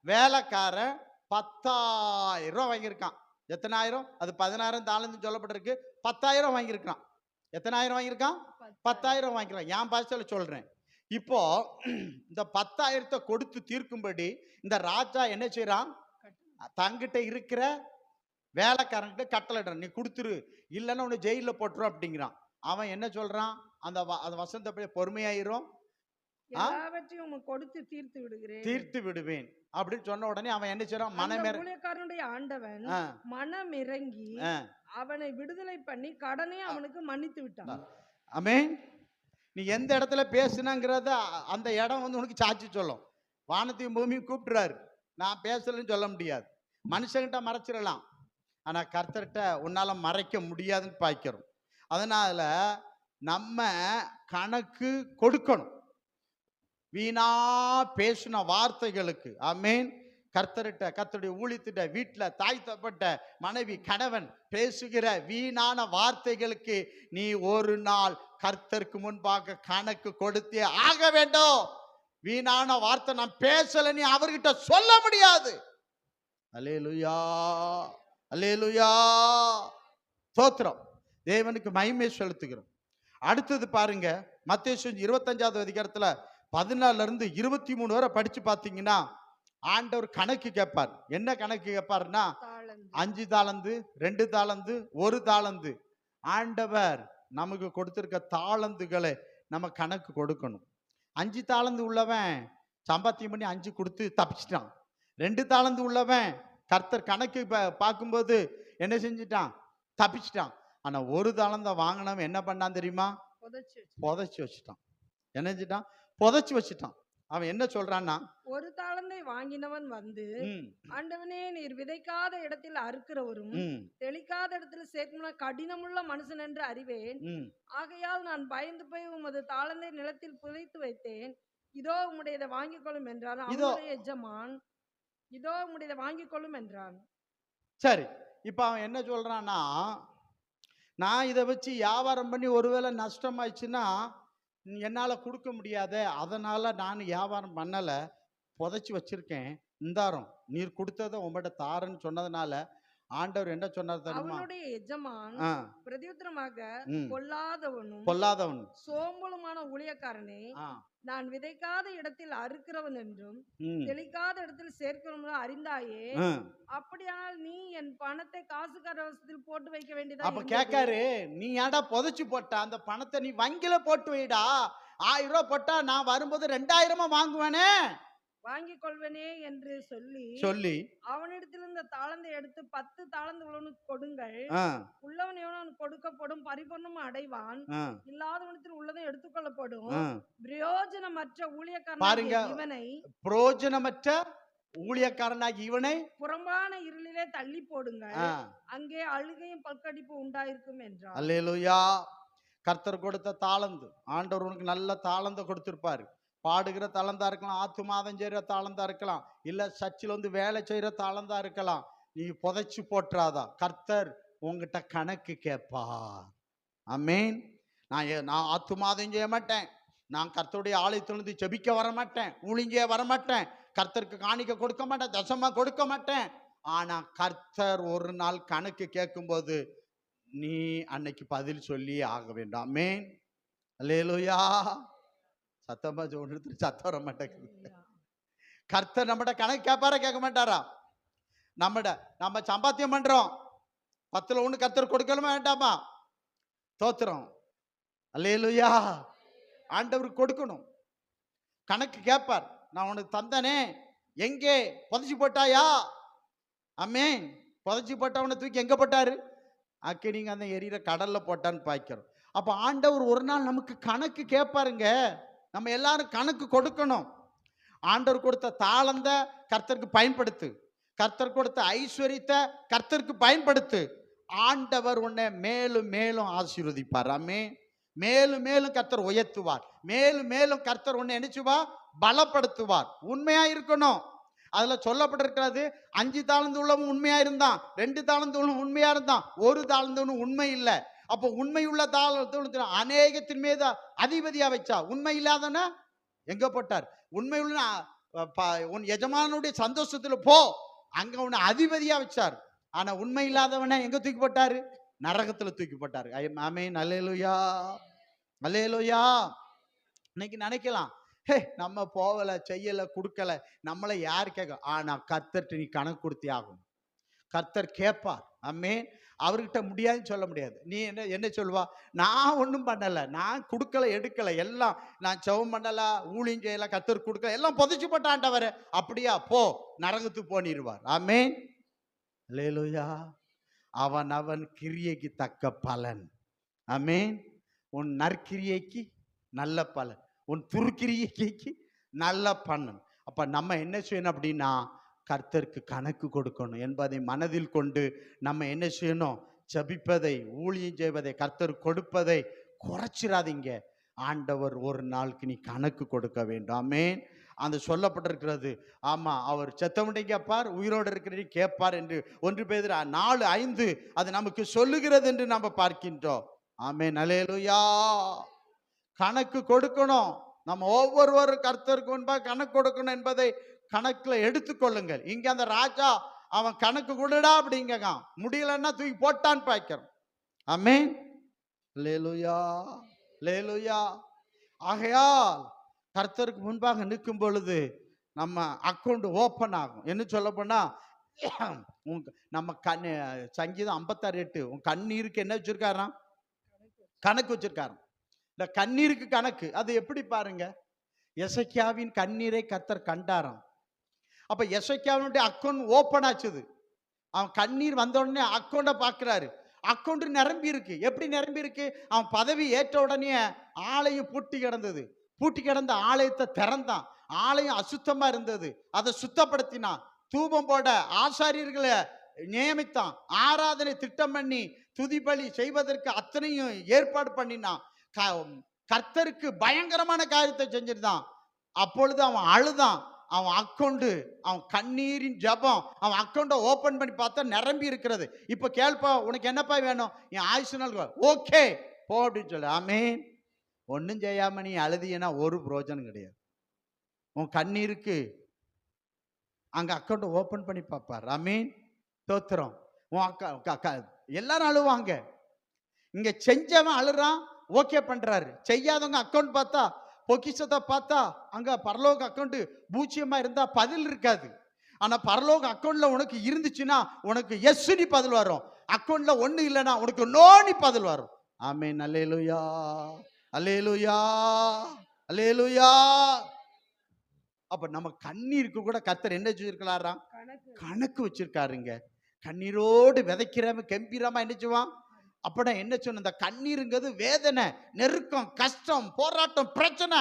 Speaker 1: வேலைக்காரன் 10,000 வாங்கியிருக்கான். எத்தனை ஆயிரம்? அது 16 தாளந்து சொல்லப்பட்டிருக்கு. 10,000 வாங்கியிருக்கான். எத்தனை ஆயிரம் வாங்கியிருக்கான்? 10,000 வாங்கிக்கிறான். என் பாஷையில சொல்றேன். இப்போ இந்த 10,000 கொடுத்து தீர்க்கும்படி இந்த ராஜா என்ன செய்யறான்? தங்கிட்ட இருக்கிற வேலைக்காரன்கிட்ட கட்டளைடுறான், நீ கொடுத்துரு, இல்லைன்னா உன்னை ஜெயில போட்டுரும் அப்படிங்கிறான். அவன் என்ன சொல்றான்? அந்த வசனத்தை பொறுமையாயிரும்,
Speaker 2: கொடுத்து
Speaker 1: தீர்த்து விடுவேன் அப்படின்னு சொன்ன உடனே அவன் என்ன செய்றான்?
Speaker 2: ஊழியக்காரனுடைய ஆண்டவன் மனம் இறங்கி அவனை விடுதலை பண்ணி கடனை அவனுக்கு மன்னித்து விட்டான்.
Speaker 1: ஆமென். நீ எந்த இடத்துல பேசுனங்கிறத அந்த இடம் வந்து உனக்கு சாட்சி சொல்லும். வானத்தையும் பூமியும் கூப்பிட்டுறாரு. நான் பேசலன்னு சொல்ல முடியாது. மனுஷங்கிட்ட மறைச்சிடலாம், ஆனா கர்த்தர்கிட்ட உன்னால மறைக்க முடியாதுன்னு பாய்க்கிறோம். அதனால நம்ம கணக்கு கொடுக்கணும் வீணா பேசின வார்த்தைகளுக்கு. ஆமேன். கர்த்தருடைய ஊழியத்திட்ட வீட்டில் தாய் தப்பட்ட மனைவி கணவன் பேசுகிற வீணான வார்த்தைகளுக்கு நீ ஒரு நாள் கர்த்தருக்கு முன்பாக கணக்கு கொடுத்தே ஆக வேண்டும். வீணான வார்த்தை நான் பேசல நீ அவர்கிட்ட சொல்ல முடியாது. அல்லேலூயா, அல்லேலூயா, ஸ்தோத்திரம். தேவனுக்கு மகிமை செலுத்துகிறோம். அடுத்தது பாருங்க, மத்தேயு 25வது அதிகாரத்துல 14 இருந்து 23 வரை படிச்சு பார்த்தீங்கன்னா ஆண்டவர் கணக்கு கேட்பார். என்ன கணக்கு கேட்பாருன்னா, 5 தாலந்து, 2 தாலந்து, 1 தாலந்து. ஆண்டவர் நமக்கு கொடுத்திருக்க தாளந்துகளை நம்ம கணக்கு கொடுக்கணும். 5 தாலந்து உள்ளவன் சம்பாத்தியம் பண்ணி 5 கொடுத்து தப்பிச்சிட்டான். 2 தாலந்து உள்ளவன் கர்த்தர் கணக்கு பார்க்கும்போது என்ன செஞ்சிட்டான்? தப்பிச்சிட்டான். ஆனா 1 தாலந்த வாங்கினவன் என்ன பண்ணான் தெரியுமா? புதைச்சு வச்சுட்டான். என்ன செஞ்சிட்டான்? புதைச்சு வச்சுட்டான். அவன் என்ன சொல்றான்னா,
Speaker 2: 1 தாலந்தை வாங்கினவன் வந்து, ஆண்டவனே, நீர் விதைக்காத இடத்தில் அறுக்கிறவரும் தெளிக்காத இடத்தில் சேர்க்கும் கடினமுள்ள மனுஷன் என்று அறிவேன். ஆகையால் நான் பயந்து போய் உமது தாளந்தை நிலத்தில் புதைத்து வைத்தேன். இதோ உம்முடையதை வாங்கிக் கொள்ளும் என்றான். அவனுடைய எஜமான், இதோ உம்முடையதை வாங்கிக் கொள்ளும் என்றான்.
Speaker 1: சரி, இப்ப அவன் என்ன சொல்றான்னா, நான் இதை வச்சு வியாபாரம் பண்ணி ஒருவேளை நஷ்டமாயிடுச்சுன்னா என்னால் கொடுக்க முடியாத, அதனால நான் வியாபாரம் பண்ணலை, புதைச்சி வச்சிருக்கேன், இந்தாரம் நீர் கொடுத்ததை உங்கள்கிட்ட தாரன்னு சொன்னதுனால ஆண்டவர் என்ன சொன்னார் தெரியுமா?
Speaker 2: அவனுடைய எஜமான்
Speaker 1: ஆ,
Speaker 2: பிரதியுத்தரமாக,
Speaker 1: ம்.
Speaker 2: பொல்லாதவனும்
Speaker 1: பொல்லாதவன்.
Speaker 2: சோம்பலுமான ஊழியக்காரனே,
Speaker 1: ஆ,
Speaker 2: நான் விதைக்காத இடத்தில் அறுக்கிறவன் என்றும்
Speaker 1: ம்,
Speaker 2: தெளிக்காத இடத்தில் சேர்க்கிறவன் அறிந்தாயே.
Speaker 1: ஆ.
Speaker 2: அப்படியானால் நீ என் பணத்தை காசுக்கார வசத்தில் போட்டு வைக்க வேண்டியதா
Speaker 1: அப்ப
Speaker 2: இருந்தது.
Speaker 1: கேட்காரு, நீ ஏன்டா புதைச்சு போட்ட? அந்த பணத்தை நீ வங்கியில போட்டு வைடா. 1000 ரூபாய் போட்டா நான் வரும்போது 2000 வாங்குவேனே
Speaker 2: வாங்கிக் கொள்வனே என்று சொல்லி
Speaker 1: சொல்லி.
Speaker 2: அவனிடத்திலிருந்த தாளந்தை எடுத்து 10 தாளந்து உள்ளவனுக்கு கொடுங்கள்.
Speaker 1: ஆ,
Speaker 2: உள்ளவன் எவனவன் கொடுக்கப்படும், பரிபூர்ணம் அடைவான்.
Speaker 1: ஆ,
Speaker 2: இல்லாதவனிடத்தில் உள்ளதும் எடுத்துக்கொள்ளப்படும்.
Speaker 1: ஆ.
Speaker 2: பிரயோஜனமற்ற
Speaker 1: பாருங்க.
Speaker 2: ஊழியக்காரனாகிய இவனை
Speaker 1: பிரயோஜனமற்ற ஊழியக்காரனாகி இவனை
Speaker 2: புறம்பான இருளிலே தள்ளி போடுங்கள்.
Speaker 1: ஆ,
Speaker 2: அங்கே அழுகையும் பல்கடிப்பு உண்டாயிருக்கும் என்றார்.
Speaker 1: அல்லேலூயா. கர்த்தர் கொடுத்த தாளந்து, ஆண்டவர் உனக்கு நல்ல தாளந்த கொடுத்திருப்பாரு. பாடுகிற தாளந்தா இருக்கலாம், ஆத்துமாதம் செய்கிற தாளந்தா இருக்கலாம், இல்ல சர்ச்சில் வந்து வேலை செய்யற தாளந்தா இருக்கலாம். நீ புதைச்சு போட்டுறாதா. கர்த்தர் உங்ககிட்ட கணக்கு கேட்பார். ஆமென். நான் ஆத்துமாதம் செய்ய மாட்டேன், நான் கர்த்தருடைய ஆலயத்திலிருந்து ஜெபிக்க வர மாட்டேன், ஊழிய வர மாட்டேன், கர்த்தருக்கு காணிக்க கொடுக்க மாட்டேன், தசமா கொடுக்க மாட்டேன். ஆனா கர்த்தர் ஒரு நாள் கணக்கு கேட்கும்போது நீ அன்னைக்கு பதில் சொல்லி ஆக வேண்டாம். ஆமென். அல்லேலூயா. சத்தமா சொல்றது சத்தம் வர மாட்டேங்குது. கர்த்தர் நம்மட கணக்கு கேட்பாரா கேட்க மாட்டாரா? நம்ம சம்பாத்தியம் பண்றோம், 10ல் 1 கர்த்தர் கொடுக்கணுமா வேண்டாமா? தோத்திரம். அல்லேலூயா. ஆண்டவருக்கு கொடுக்கணும், கணக்கு கேட்பார். நான் உனக்கு தந்தனே, எங்கே புதைச்சு போட்டாயா? ஆமென். புதைச்சு போட்டவனை தூக்கி எங்க போட்டாரு? அக்கினிங்க அந்த எரியிற கடல்ல போட்டான்னு பாய்க்கிறோம். அப்ப ஆண்டவர் ஒரு நாள் நமக்கு கணக்கு கேட்பாருங்க. நம்ம எல்லாரும் கணக்கு கொடுக்கணும். ஆண்டவர் கொடுத்த தாளந்த கர்த்தருக்கு பயன்படுத்து, கர்த்தர் கொடுத்த ஐஸ்வர்யத்தை கர்த்தருக்கு பயன்படுத்து. ஆண்டவர் உன்னை மேலும் மேலும் ஆசீர்வதிப்பார். ஆமென். மேலும் மேலும் கர்த்தர் உயர்த்துவார். மேலும் மேலும் கர்த்தர் உன்னை நினைச்சுவா பலப்படுத்துவார். உண்மையா இருக்கணும். அதுல சொல்லப்பட்டிருக்கிறது, 5 தாளந்து உள்ளவன் உண்மையா இருந்தான், 2 தாளந்து உள்ளவன் உண்மையா இருந்தான், 1 தாளந்து உண்மை இல்லை. அப்போ உண்மையுள்ள தாளந்து அநேகத்தின் மீது அதிபதியா வச்சா. உண்மை இல்லாதவன எங்க போட்டார்? உண்மையுள்ள உன் எஜமானுடைய சந்தோஷத்துல போ, அங்க உன்னை அதிபதியா வச்சார். ஆனா உண்மை இல்லாதவனை எங்க தூக்கி போட்டாரு? நரகத்துல தூக்கி போட்டாரு. ஆமென். அல்லேலூயா. அல்லேலூயா. இன்னைக்கு நினைக்கலாம், ஹே நம்ம போகல, செய்யல, கொடுக்கல, நம்மளை யார் கேட்க? ஆனா கர்த்தர்ட்ட நீ கணக்கு கொடுத்தே ஆகும். கர்த்தர் கேட்பார். ஆமென். அவர்கிட்ட முடியாதுன்னு சொல்ல முடியாது. நீ என்ன சொல்லுவா? நான் ஒன்றும் பண்ணல, நான் கொடுக்கல, எடுக்கல, எல்லாம் நான் செவம் பண்ணல, ஊழியம் செய்யல, கர்த்தர் கொடுக்கல, எல்லாம் புதைச்சு போட்டாண்டவர். அப்படியா? போ, நரகத்துக்கு போனிடுவார். ஆமென். அல்லேலூயா. அவன் கிரியைக்கு தக்க பலன். ஆமென். உன் நற்கிரியைக்கு நல்ல பலன், உன் துர்க்கிரியைக்கு நல்ல பலன். அப்ப நம்ம என்ன செய்யணும் அப்படின்னா, கர்த்தருக்கு கணக்கு கொடுக்கணும் என்பதை மனதில் கொண்டு நம்ம என்ன செய்யணும்? ஜெபிப்பதை, ஊழியம் செய்வதை, கர்த்தர் கொடுப்பதை குறைச்சிடாதீங்க. ஆண்டவர் ஒரு நாளுக்கு நீ கணக்கு கொடுக்க வேண்டும். ஆமென். அந்த சொல்லப்பட்டிருக்கிறது. ஆமா, அவர் செத்தவனை கேட்பார், உயிரோடு இருக்கிறதை கேட்பார் என்று 1 பேதுரு 4:5 அது நமக்கு சொல்லுகிறது என்று நம்ம பார்க்கின்றோம். ஆமென். அல்லேலூயா. கணக்கு கொடுக்கணும். நம்ம ஒவ்வொருவரும் கர்த்தருக்கு முன்பாக கணக்கு கொடுக்கணும் என்பதை கணக்குல எடுத்துக்கொள்ளுங்கள். இங்க அந்த ராஜா அவன் கணக்கு கொடுடா அப்படிங்க, முடியலன்னா தூக்கி போட்டான்னு பாய்க்கிறோம். ஆமென். அல்லேலூயா. அல்லேலூயா. ஆகையால் கர்த்தருக்கு முன்பாக நிற்கும் பொழுது நம்ம அக்கௌண்ட் ஓப்பன் ஆகும். என்ன சொல்ல போனா, நம்ம சங்கீதம் 56:8 உன் கண்ணீருக்கு என்ன வச்சிருக்காராம்? கணக்கு வச்சிருக்காராம். இந்த கண்ணீருக்கு கணக்கு அது எப்படி பாருங்க. எசேக்கியாவின் கண்ணீரை கர்த்தர் கண்டாராம். அப்ப எசேக்கியாவினுடைய அக்கௌண்ட் ஓப்பன் ஆச்சுது. அவன் கண்ணீர் வந்த உடனே அக்கௌண்ட பாக்குறாரு. அக்கௌண்ட் நிரம்பி இருக்கு. எப்படி நிரம்பி இருக்கு? அவன் பதவி ஏற்ற உடனே ஆலயம் பூட்டி கிடந்தது. பூட்டி கிடந்த ஆலயத்தை திறந்தான். ஆலயம் அசுத்தமா இருந்தது, அதை சுத்தப்படுத்தினான். தூபம் போட ஆசாரியர்களை நியமித்தான். ஆராதனை திட்டம் பண்ணி துதிபலி செய்வதற்கு அத்தனையும் ஏற்பாடு பண்ணினான். கர்த்தருக்கு பயங்கரமான காரியத்தை செஞ்சிருந்தான். அப்பொழுது அவன் அழுதான். அவன் அக்கௌண்ட், அவன் கண்ணீரின் ஜபம், அவன் அக்கௌண்ட்டை ஓபன் பண்ணி பார்த்தா நிரம்பி இருக்கிறது. இப்ப கேள்ப்பா, உனக்கு என்னப்பா வேணும்? என் ஆயுசு நாள் ஓகே போ அப்படின்னு சொல்லு. ஆமென். ஒன்றும் செய்யாம நீ அழுதியனா ஒரு பிரோஜனம் கிடையாது. உன் கண்ணீருக்கு அங்க அக்கௌண்ட் ஓபன் பண்ணி பார்ப்பார். ஆமென். தோத்திரம். உன் அக்கா எல்லாரும் அழுவாங்க. இங்க செஞ்சவன் அழுறான், ஓகே பண்றாரு. செய்யாதவங்க அக்கௌண்ட் பார்த்தா, பொக்கிஷத்தை பார்த்தா அங்க பரலோக அக்கௌண்ட் பூஜ்ஜியமா இருந்தா பதில் இருக்காது. ஆனா பரலோக அக்கௌண்ட்ல உனக்கு இருந்துச்சுன்னா உனக்கு எஸ் நீ பதில் வரும். அக்கௌண்ட்ல ஒண்ணு இல்லைன்னா உனக்கு நோ நீ பதில் வரும். ஆமென். அல்லேலூயா, அல்லேலூயா, அல்லேலூயா. அப்ப நம்ம கண்ணீருக்கு கூட கர்த்தர் என்ன வச்சிருக்காராம்? கணக்கு வச்சிருக்காருங்க. கண்ணீரோடு விதைக்கிறவன் கம்பீரமா என்ன செய்வான்? அப்பட என்ன சொன்ன, இந்த கண்ணீருங்கிறது வேதனை, நெருக்கம், கஷ்டம், போராட்டம், பிரச்சனை.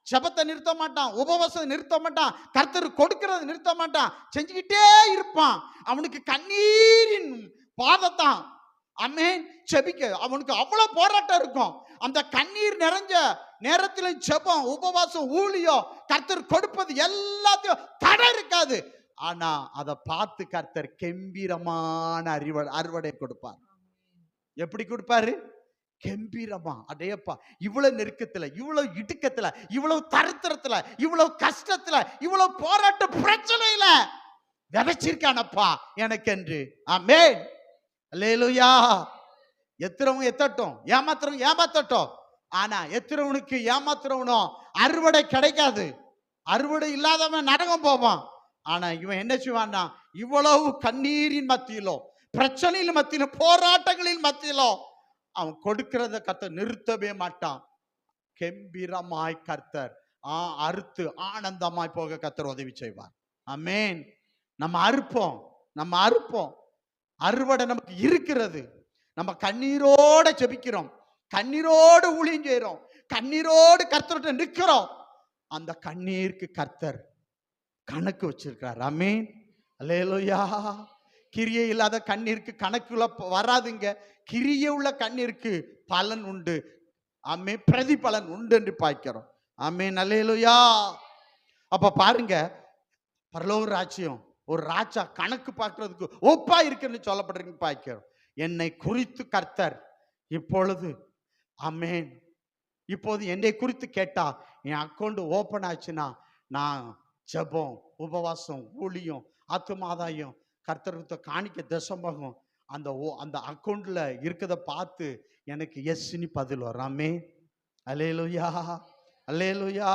Speaker 1: ஜெபத்தை நிறுத்த மாட்டான், உபவாசத்தை நிறுத்த மாட்டான், கர்த்தர் கொடுக்கறத நிறுத்த மாட்டான், செஞ்சுக்கிட்டே இருப்பான். அவனுக்கு கண்ணீரின் பாதத்தான் ஆமென் ஜெபிக்க அவனுக்கு அவ்வளவு போராட்டம் இருக்கும். அந்த கண்ணீர் நிறைஞ்ச நேரத்தில் ஜெபம், உபவாசம், ஊழியம், கர்த்தர் கொடுப்பது எல்லாத்தையும் தடை இருக்காது. ஆனா அதை பார்த்து கர்த்தர் கம்பீரமான அறுவடை கொடுப்பார். எப்படி கொடுப்பாரு? கம்பீரமா. அடேப்பா, இவ்வளவு நெருக்கத்துல, இவ்வளவு இடுக்கத்துல, இவ்வளவு தரித்திரத்துல, இவ்வளவு கஷ்டத்துல, இவ்வளவு போராட்ட பிரச்சனையில விதைச்சிருக்கானப்பா எனக்கு என்று. ஆமென். அல்லேலூயா. எத்திரவங்க எத்தட்டும், ஏமாத்துறவங்க ஏமாத்தட்டும். ஆனா எத்திரவனுக்கு ஏமாத்துறவனும் அறுவடை கிடைக்காது. அறுவடை இல்லாதவன் நரகம் போவான். ஆனா இவன் என்ன செய்வான்னா, இவ்வளவு கண்ணீரின் மத்தியிலோ, பிரச்சனையின் மத்தியிலும், போராட்டங்களின் மத்தியிலும் அவன் கொடுக்கிறத கர்த்தர் நிறுத்தவே மாட்டான். கம்பீரமாய் கர்த்தர் அறுத்து ஆனந்தமாய் போக கர்த்தர் உதவி செய்வார். ஆமென். நம்ம அறுப்போம். அறுவடை நமக்கு இருக்கிறது. நம்ம கண்ணீரோட ஜெபிக்கிறோம், கண்ணீரோடு ஊழியம் செய்றோம், கண்ணீரோடு கர்த்தர்கிட்ட நிற்கிறோம். அந்த கண்ணீருக்கு கர்த்தர் கணக்கு வச்சிருக்கார். ஆமென். அல்லேலூயா. கிரியை இல்லாத கண்ணீருக்கு கணக்குள்ள வராதுங்க. கிரியை உள்ள கண்ணீருக்கு பலன் உண்டு. ஆமென். பிரதிபலன் உண்டு என்று பார்க்கிறோம். ஆமென். அல்லேலூயா. அப்ப பாருங்க, பரலோக ராஜ்யம் ஒரு ராஜா கணக்கு பார்க்கிறதுக்கு ஒப்பா இருக்குன்னு சொல்லப்படுறீங்க பார்க்கிறோம். என்னை குறித்து கர்த்தர் இப்பொழுது ஆமென், இப்போது என்னை குறித்து கேட்டா, என் அக்கௌண்ட் ஓப்பன் ஆச்சுன்னா நான் ஜெபம், உபவாசம், ஊழியம், ஆத்துமாதாயம், கர்த்தருக்கு காணிக்க தசமகம் அந்த அக்கௌண்ட்ல இருக்கிறத பார்த்து எனக்கு எஸ்ன்னு பதில் வரும். ஆமென். அல்லேலூயா, அல்லேலூயா.